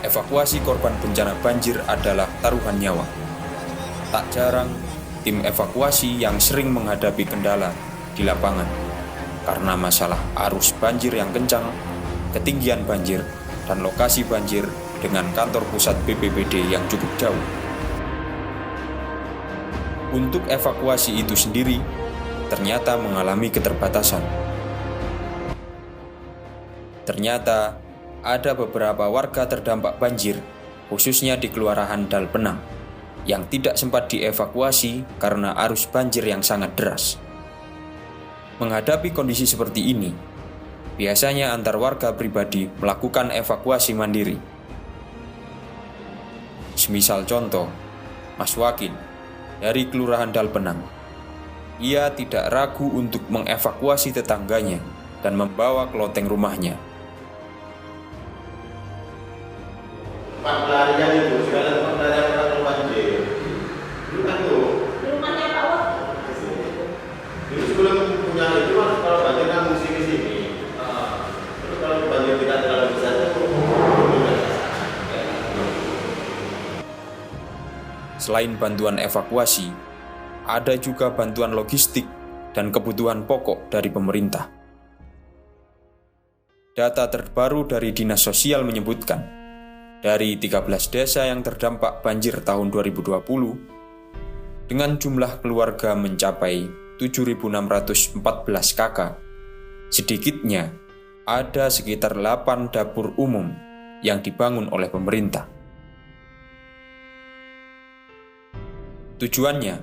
Evakuasi korban bencana banjir adalah taruhan nyawa. Tak jarang, tim evakuasi yang sering menghadapi kendala di lapangan karena masalah arus banjir yang kencang, ketinggian banjir, dan lokasi banjir dengan kantor pusat BPBD yang cukup jauh. Untuk evakuasi itu sendiri, ternyata mengalami keterbatasan. Ternyata ada beberapa warga terdampak banjir, khususnya di Kelurahan Dalpenang, yang tidak sempat dievakuasi karena arus banjir yang sangat deras. Menghadapi kondisi seperti ini, biasanya antar warga pribadi melakukan evakuasi mandiri. Semisal contoh, Mas Wakil dari Kelurahan Dalpenang, ia tidak ragu untuk mengevakuasi tetangganya dan membawa ke loteng rumahnya. Pelarian itu, segala pelarian orang banjir. Dulu kan tuh. Di rumahnya Pak Wak. Dulu sebelum punya itu kalau banjir kan mesti ke sini. Terus kalau banjir tidak terlalu besar itu Selain bantuan evakuasi, ada juga bantuan logistik dan kebutuhan pokok dari pemerintah. Data terbaru dari Dinas Sosial menyebutkan, dari 13 desa yang terdampak banjir tahun 2020, dengan jumlah keluarga mencapai 7.614 kakak, sedikitnya ada sekitar 8 dapur umum yang dibangun oleh pemerintah. Tujuannya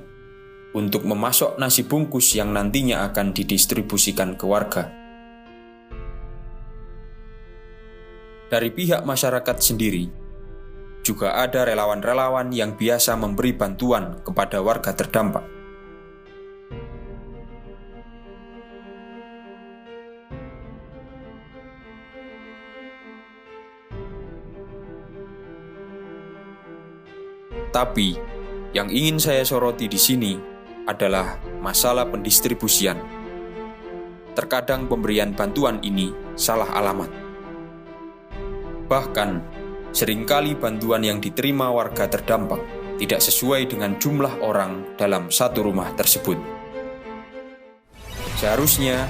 untuk memasok nasi bungkus yang nantinya akan didistribusikan ke warga. Dari pihak masyarakat sendiri, juga ada relawan-relawan yang biasa memberi bantuan kepada warga terdampak. Tapi, yang ingin saya soroti di sini adalah masalah pendistribusian. Terkadang pemberian bantuan ini salah alamat. Bahkan, seringkali bantuan yang diterima warga terdampak tidak sesuai dengan jumlah orang dalam satu rumah tersebut. Seharusnya,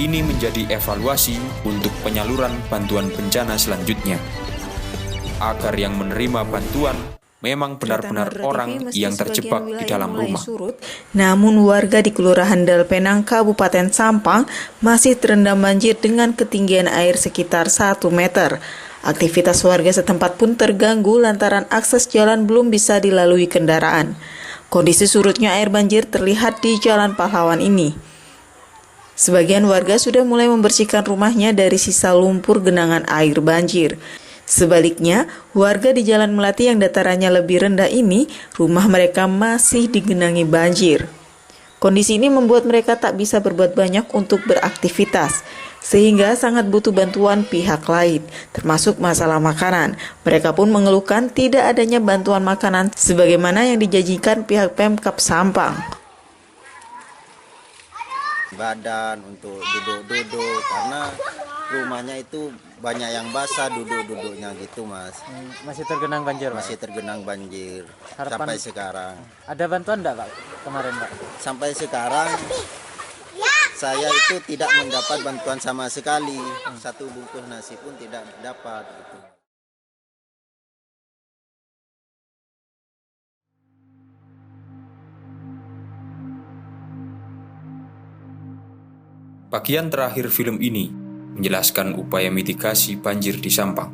ini menjadi evaluasi untuk penyaluran bantuan bencana selanjutnya, agar yang menerima bantuan memang benar-benar orang yang terjebak di dalam rumah. Surut, namun warga di Kelurahan Dalpenang, Kabupaten Sampang masih terendam banjir dengan ketinggian air sekitar 1 meter. Aktivitas warga setempat pun terganggu lantaran akses jalan belum bisa dilalui kendaraan. Kondisi surutnya air banjir terlihat di Jalan Pahlawan ini. Sebagian warga sudah mulai membersihkan rumahnya dari sisa lumpur genangan air banjir. Sebaliknya, warga di Jalan Melati yang datarannya lebih rendah ini, rumah mereka masih digenangi banjir. Kondisi ini membuat mereka tak bisa berbuat banyak untuk beraktivitas, sehingga sangat butuh bantuan pihak lain, termasuk masalah makanan. Mereka pun mengeluhkan tidak adanya bantuan makanan sebagaimana yang dijanjikan pihak Pemkab Sampang. Badan untuk duduk-duduk karena rumahnya itu banyak yang basah duduk-duduknya gitu, Mas. Masih tergenang banjir, Pak? Masih tergenang banjir. Sampai sekarang. Ada bantuan enggak, Pak, kemarin, Pak? Sampai sekarang saya itu tidak mendapat bantuan sama sekali. Satu bungkus nasi pun tidak dapat gitu. Bagian terakhir film ini menjelaskan upaya mitigasi banjir di Sampang.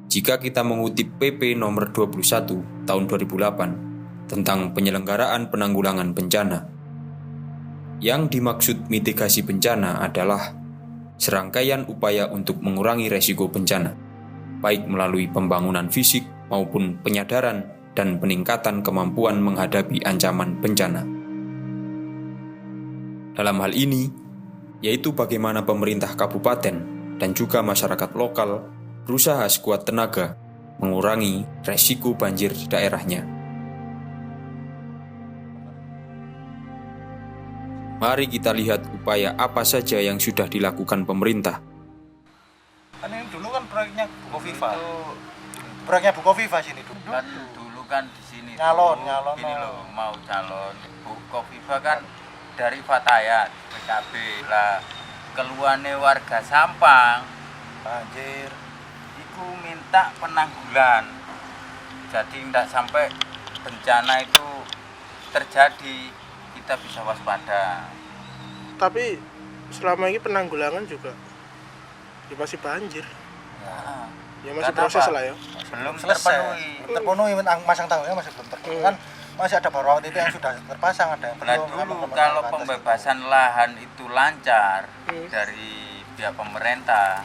Jika kita mengutip PP nomor 21 tahun 2008 tentang penyelenggaraan penanggulangan bencana, yang dimaksud mitigasi bencana adalah serangkaian upaya untuk mengurangi resiko bencana, baik melalui pembangunan fisik maupun penyadaran dan peningkatan kemampuan menghadapi ancaman bencana. Dalam hal ini, yaitu bagaimana pemerintah kabupaten dan juga masyarakat lokal berusaha sekuat tenaga mengurangi resiko banjir di daerahnya. Mari kita lihat upaya apa saja yang sudah dilakukan pemerintah. Kan ini dulu kan proyeknya Bukoviva. Proyeknya Bukoviva sini dulu. Dulu kan di sini. Nyalon. Ini loh mau calon Bukoviva kan dari Fatayat PKB lah, keluarnya warga Sampang banjir itu minta penanggulan, jadi tidak sampai bencana itu terjadi, kita bisa waspada. Tapi selama ini penanggulangan juga Ya masih banjir. Nah, Ya masih karena proses apa? lah ya. Belum Selesai. terpenuhi. Masang tanggulnya masih belum terpenuhi. Kan masih ada beberapa titik yang sudah terpasang, ada yang Nah belum. dulu kalau pembebasan lahan itu lancar dari pihak pemerintah,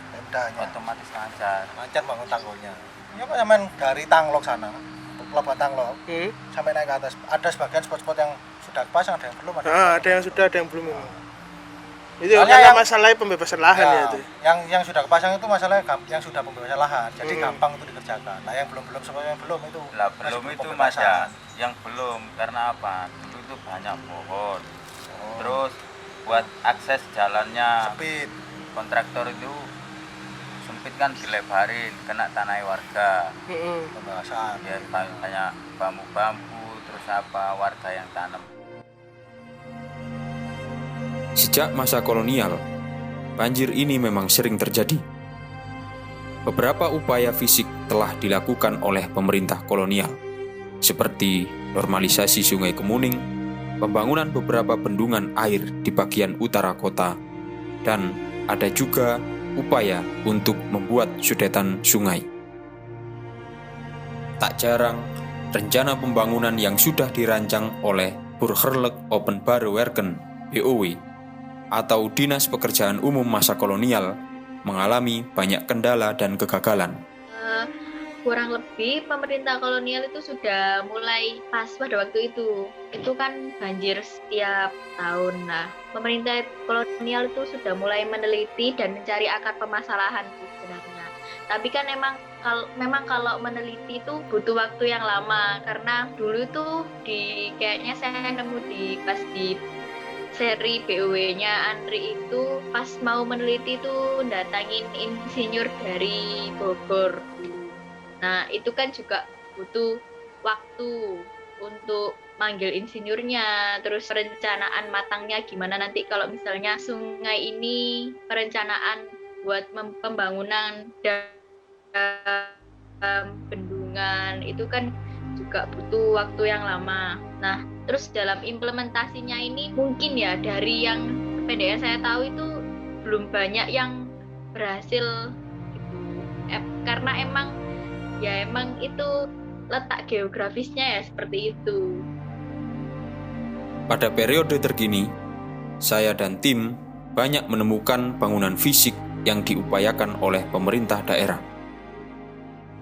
otomatis lancar. Lancar bangun tanggulnya. Ya Pak, main dari Tanglok sana, pelabuhan Tanglok, sampai naik ke atas. Ada sebagian spot-spot yang sudah pasang, ada yang belum. Ada yang sudah, ada yang belum. Itu karena masalah pembebasan lahan ya itu. Yang sudah kepasang itu masalahnya yang sudah pembebasan lahan, jadi gampang itu dikerjakan. Nah yang belum semuanya yang belum itu. Lah belum itu Mas ya, yang belum karena apa? Dulu itu banyak pohon. Terus buat akses jalannya sempit. Kontraktor itu sempit kan dilebarin, kena tanah warga. Pembahasan. Ya banyak bambu-bambu, terus apa warga yang tanam. Sejak masa kolonial, banjir ini memang sering terjadi. Beberapa upaya fisik telah dilakukan oleh pemerintah kolonial, seperti normalisasi Sungai Kemuning, pembangunan beberapa bendungan air di bagian utara kota, dan ada juga upaya untuk membuat sudetan sungai. Tak jarang, rencana pembangunan yang sudah dirancang oleh Burgerlijk Openbare Werken (BOW) atau Dinas Pekerjaan Umum masa kolonial mengalami banyak kendala dan kegagalan. Kurang lebih pemerintah kolonial itu sudah mulai pas pada waktu itu kan banjir setiap tahun. Nah, pemerintah kolonial itu sudah mulai meneliti dan mencari akar permasalahan sebenarnya. Tapi kan memang kalau meneliti itu butuh waktu yang lama, karena dulu tuh kayaknya saya nemu pas di seri BOW-nya Andri itu pas mau meneliti itu datangin insinyur dari Bogor. Nah itu kan juga butuh waktu untuk manggil insinyurnya, terus perencanaan matangnya gimana nanti kalau misalnya sungai ini perencanaan buat pembangunan bendungan itu kan juga butuh waktu yang lama. Nah terus dalam implementasinya ini mungkin ya dari yang PDS saya tahu itu belum banyak yang berhasil gitu. Karena emang itu letak geografisnya ya seperti itu. Pada periode terkini, saya dan tim banyak menemukan bangunan fisik yang diupayakan oleh pemerintah daerah.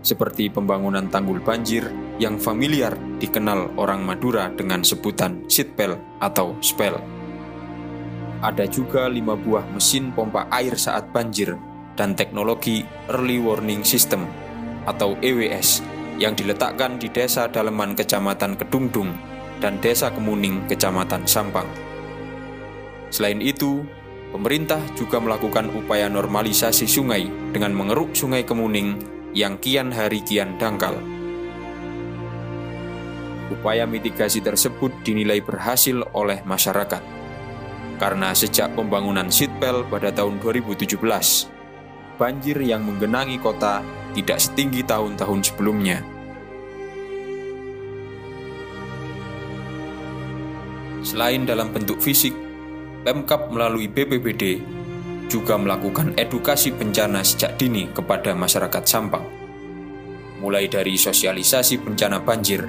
Seperti pembangunan tanggul banjir yang familiar dikenal orang Madura dengan sebutan sitpel atau spel. Ada juga 5 buah mesin pompa air saat banjir dan teknologi Early Warning System atau EWS yang diletakkan di Desa Daleman Kecamatan Kedungdung dan Desa Kemuning Kecamatan Sampang. Selain itu, pemerintah juga melakukan upaya normalisasi sungai dengan mengeruk Sungai Kemuning yang kian hari kian dangkal. Upaya mitigasi tersebut dinilai berhasil oleh masyarakat, karena sejak pembangunan sitpel pada tahun 2017, banjir yang menggenangi kota tidak setinggi tahun-tahun sebelumnya. Selain dalam bentuk fisik, Pemkab melalui BPBD juga melakukan edukasi bencana sejak dini kepada masyarakat Sampang. Mulai dari sosialisasi bencana banjir,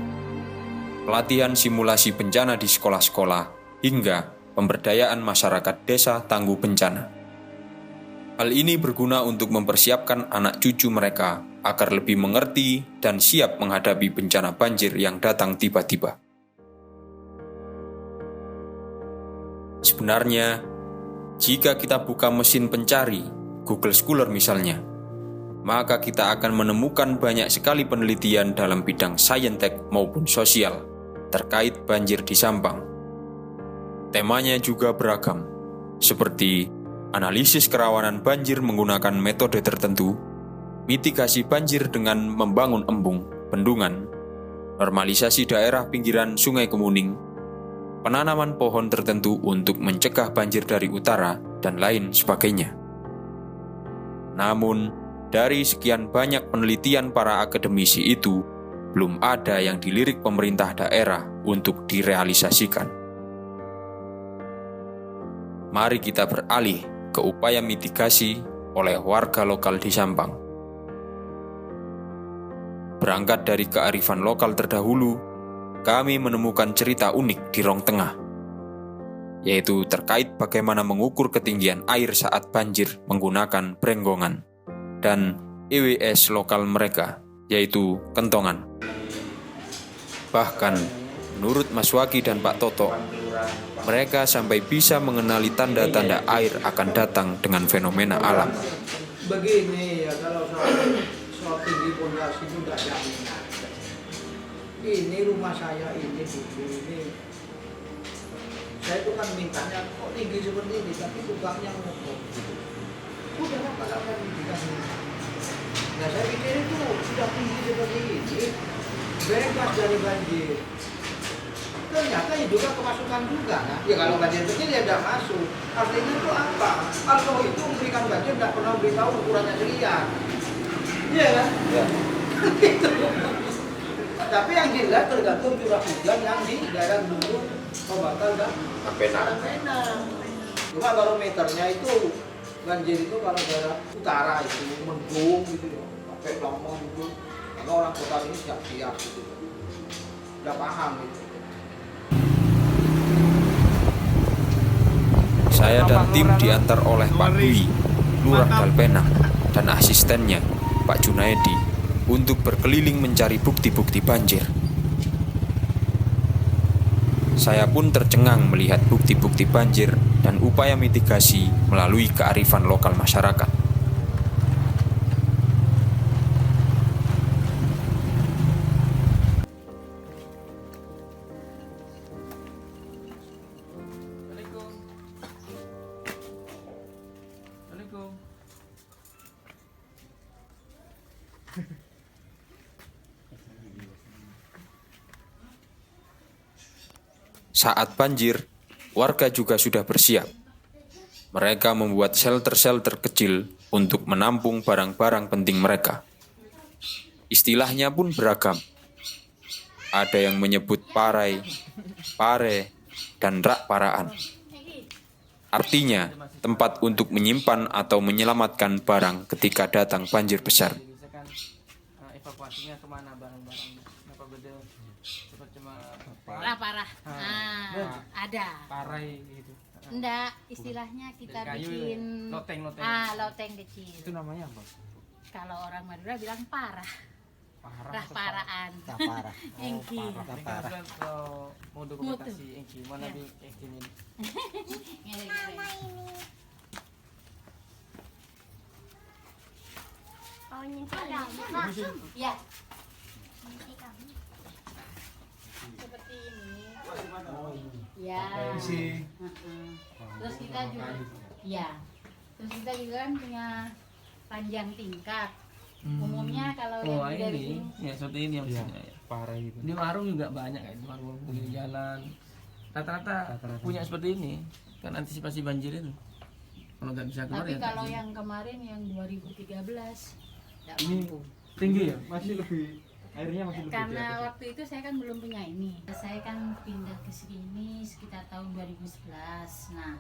pelatihan simulasi bencana di sekolah-sekolah, hingga pemberdayaan masyarakat desa tangguh bencana. Hal ini berguna untuk mempersiapkan anak cucu mereka agar lebih mengerti dan siap menghadapi bencana banjir yang datang tiba-tiba. Sebenarnya, jika kita buka mesin pencari, Google Scholar misalnya, maka kita akan menemukan banyak sekali penelitian dalam bidang saintek maupun sosial terkait banjir di Sampang. Temanya juga beragam, seperti analisis kerawanan banjir menggunakan metode tertentu, mitigasi banjir dengan membangun embung, bendungan, normalisasi daerah pinggiran Sungai Kemuning, penanaman pohon tertentu untuk mencegah banjir dari utara, dan lain sebagainya. Namun, dari sekian banyak penelitian para akademisi itu, belum ada yang dilirik pemerintah daerah untuk direalisasikan. Mari kita beralih ke upaya mitigasi oleh warga lokal di Sampang. Berangkat dari kearifan lokal terdahulu, kami menemukan cerita unik di Rong Tengah, yaitu terkait bagaimana mengukur ketinggian air saat banjir menggunakan brenggongan dan EWS lokal mereka, yaitu kentongan. Bahkan, menurut Mas Waki dan Pak Toto, mereka sampai bisa mengenali tanda-tanda air akan datang dengan fenomena alam. Begini ya, kalau soal tinggi pondasi itu tidak jaminan. Ini rumah saya ini dulu ini, saya itu kan mintanya kok tinggi seperti ini, tapi tukangnya ngomong. Udah apa dikasih. Nah saya pikir itu sudah tinggi seperti ini, bebas dari banjir. Ternyata ya juga kemasukan juga. Nah, ya kalau banjir kecil ya tidak masuk. Artinya itu apa? Kalau itu memberikan banjir tidak pernah beritahu ukurannya sekian. Iya kan? Ya. Gitu. Tapi yang jelas tergantung curah hujan yang di daerah Gunung Kobatal dan Penang. Cuma barometernya itu banjir itu kalau daerah utara itu mendung gitu ya, pakai lama gitu. Karena orang kota ini siap-siap gitu. Udah paham gitu. Saya dan tim diantar oleh Pak Dwi, Lurah Dalpenang, dan asistennya, Pak Junaedi, untuk berkeliling mencari bukti-bukti banjir. Saya pun tercengang melihat bukti-bukti banjir dan upaya mitigasi melalui kearifan lokal masyarakat. Saat banjir, warga juga sudah bersiap. Mereka membuat shelter-shelter kecil untuk menampung barang-barang penting mereka. Istilahnya pun beragam. Ada yang menyebut parai, pare, dan rak paraan. Artinya, tempat untuk menyimpan atau menyelamatkan barang ketika datang banjir besar. Evakuasinya kemana barang-barang? Kenapa beda? Cepat cuma parah. Ada. Parai gitu. Enggak, istilahnya kita bikin loteng. Loteng kecil. Itu namanya apa? Kalau orang Madura bilang parah. Paraan. Parah. Engki. Parah. Kalau mau dokumentasi engki, mana bi engki ini? Oh, nyimpi ya. Seperti ini. Ya. Terus kita juga, ya. Terus kita juga kan punya panjang tingkat. Umumnya kalau yang dari ini, ya seperti ini maksudnya. Ya, parah gitu. Di warung juga banyak kan, warung di jalan. Rata-rata punya seperti ini, kan antisipasi banjir itu. Kalau nggak bisa keluar. Tapi ya kalau yang kemarin yang 2013 nggak ini mampu. Tinggi ya, masih lebih airnya masih lebih. Karena waktu itu saya kan belum punya ini. Saya kan pindah ke sini sekitar tahun 2011. Nah,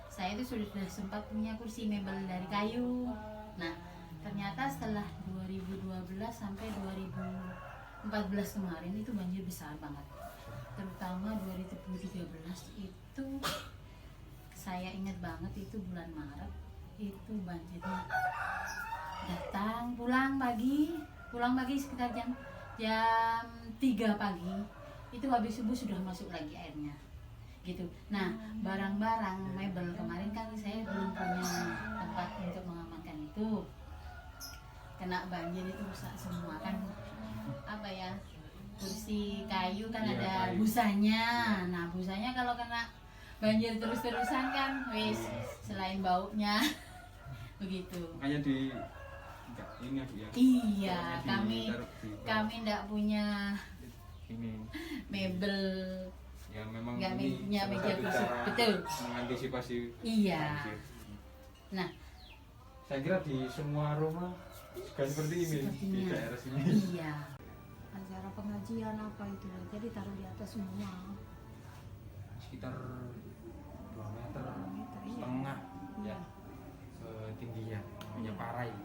saya itu sudah sempat punya kursi mebel dari kayu. Nah, ternyata setelah 2012 sampai 2014 kemarin itu banjir besar banget. Terutama 2013 itu saya ingat banget itu bulan Maret itu banjirnya datang pulang pagi sekitar jam 3 pagi itu habis subuh sudah masuk lagi airnya gitu. Nah, barang-barang mebel kemarin kan saya belum punya tempat untuk mengamankan itu, kena banjir itu rusak semua kan. Apa ya, kursi kayu kan ada busanya. Nah, busanya kalau kena banjir terus-terusan kan wis selain baunya begitu. Makanya di ini ya. Iya, kami enggak punya ini mebel. Ya memang nggak ini punya meja kursi, betul. Mengantisipasi Iya. banjir. Nah, saya kira di semua rumah juga seperti ini di daerah sini. Iya. Acara pengajian apa itu, jadi taruh di atas semua. Sekitar 2 meter setengah ya ketinggian. parah ini.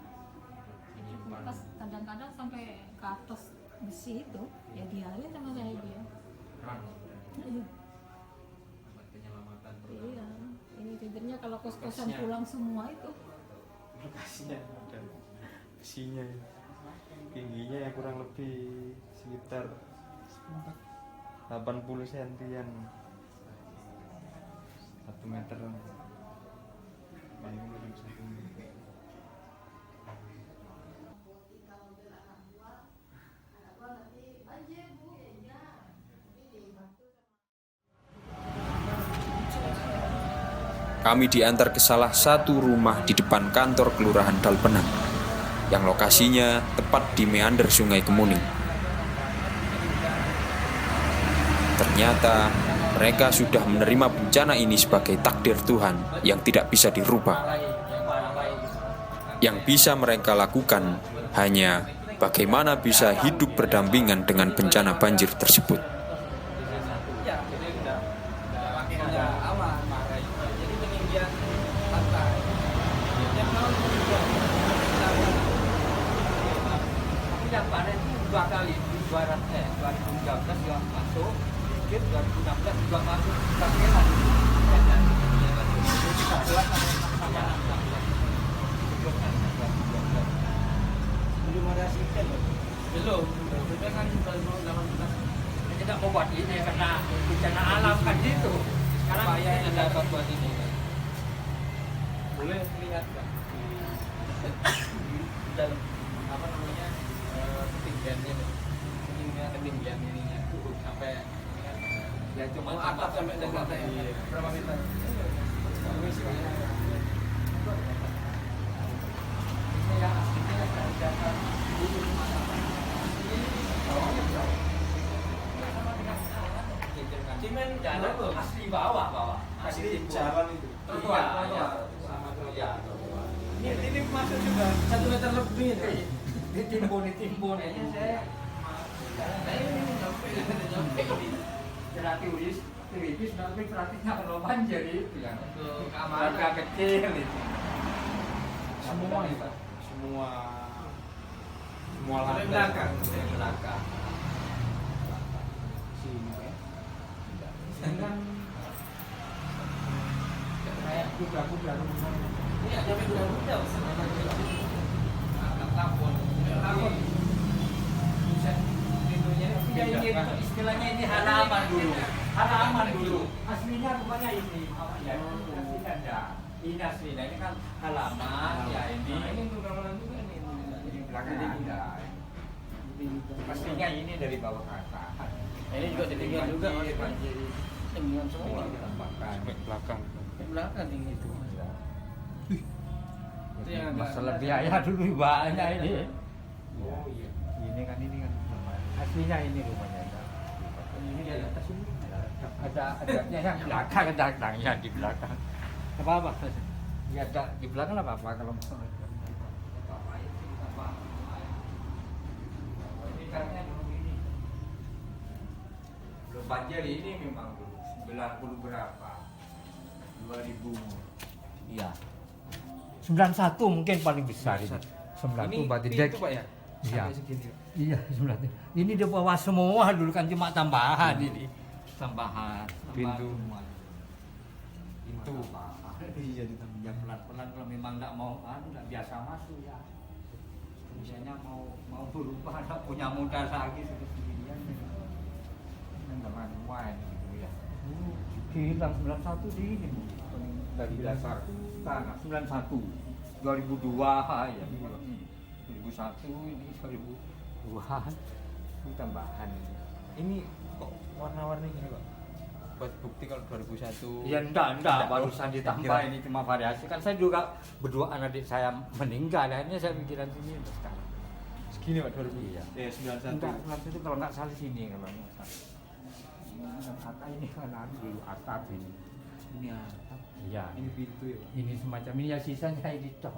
Pas kadang-kadang sampai ke atas besi itu, ya dialih sama saya dia. Iya. Iya, ini tidurnya kalau kos-kosan pulang semua itu. Lokasinya dan besinya tingginya ya kurang lebih sekitar 80 cm-an, 1 meter. Kami diantar ke salah satu rumah di depan kantor Kelurahan Dalpenang, yang lokasinya tepat di meander Sungai Kemuning. Ternyata mereka sudah menerima bencana ini sebagai takdir Tuhan yang tidak bisa dirubah. Yang bisa mereka lakukan hanya bagaimana bisa hidup berdampingan dengan bencana banjir tersebut. Yang panen 2 kali, 2013 juga masuk, sedikit 2016 juga masuk, bagian. Belum ada sistem, belum kan 2018. Kita mau buat ini karena bencana alam kan gitu. Sekarang bahaya yang dapat buat ini. Boleh lihat nggak? Dalam apa namanya? Ketinggian ininya turun sampai ya cuma atap sampai dengan berapa meter? Cimen jalan asli bawah asli jalan itu. Iya. Ini masuk juga 1 meter lebih nih. Ditimbun ini saya ini sampai terapis tapi praktiknya kalau banjir itu ya untuk keamanan kecil itu semua itu semua belakang sini ya dengan kayak kuda ini ada kuda takut ya ini istilahnya ini halaman dulu aslinya rumahnya ini ya asli kan ya ini aslinya ini kan halaman ya ini untuk halaman juga ini belakang ada pastinya ini dari bawah ke atas ini juga tinggi juga banjir tinggi semua ditambahkan belakang tinggi itu masalah biaya dulu banyak ini. Oh iya. Ini kan aslinya ini rumahnya. Ini di atas ini. Ada yang belakang ada di belakang. Apa? Ya ada di belakang apa kalau ini karena ini. Belum banjir ini memang belum 90 berapa? 2000. Iya. 91 mungkin paling besar ini. 91 berarti dek. Itu Pak ya? Iya. Iya, 91. Ini dia bawa semua dulu kan cuma tambahan ini. Tambahan pintu. Pintu. Iya ditambah pelan-pelan kalau memang enggak mau enggak biasa masuk ya. Misalnya mau berubah enggak punya modal lagi seperti ini. Enggak manual gitu ya. Hilang 91 di ini dari dasar tanah 91 2002 ya 2001 ini 2002 ini tambahan ini kok warna-warni gini Pak buat bukti kalau 2001 ya enggak barusan ditambah ini cuma variasi kan saya juga berdua adik saya meninggal akhirnya saya pikiran sini untuk sekarang segini Pak 2000 ya 91 enggak itu kalau enggak salah sini kalau enggak salah atap ini kan dulu atap ini atap iya ini pintu ya Pak. Ini semacam ini ya sisanya ini cok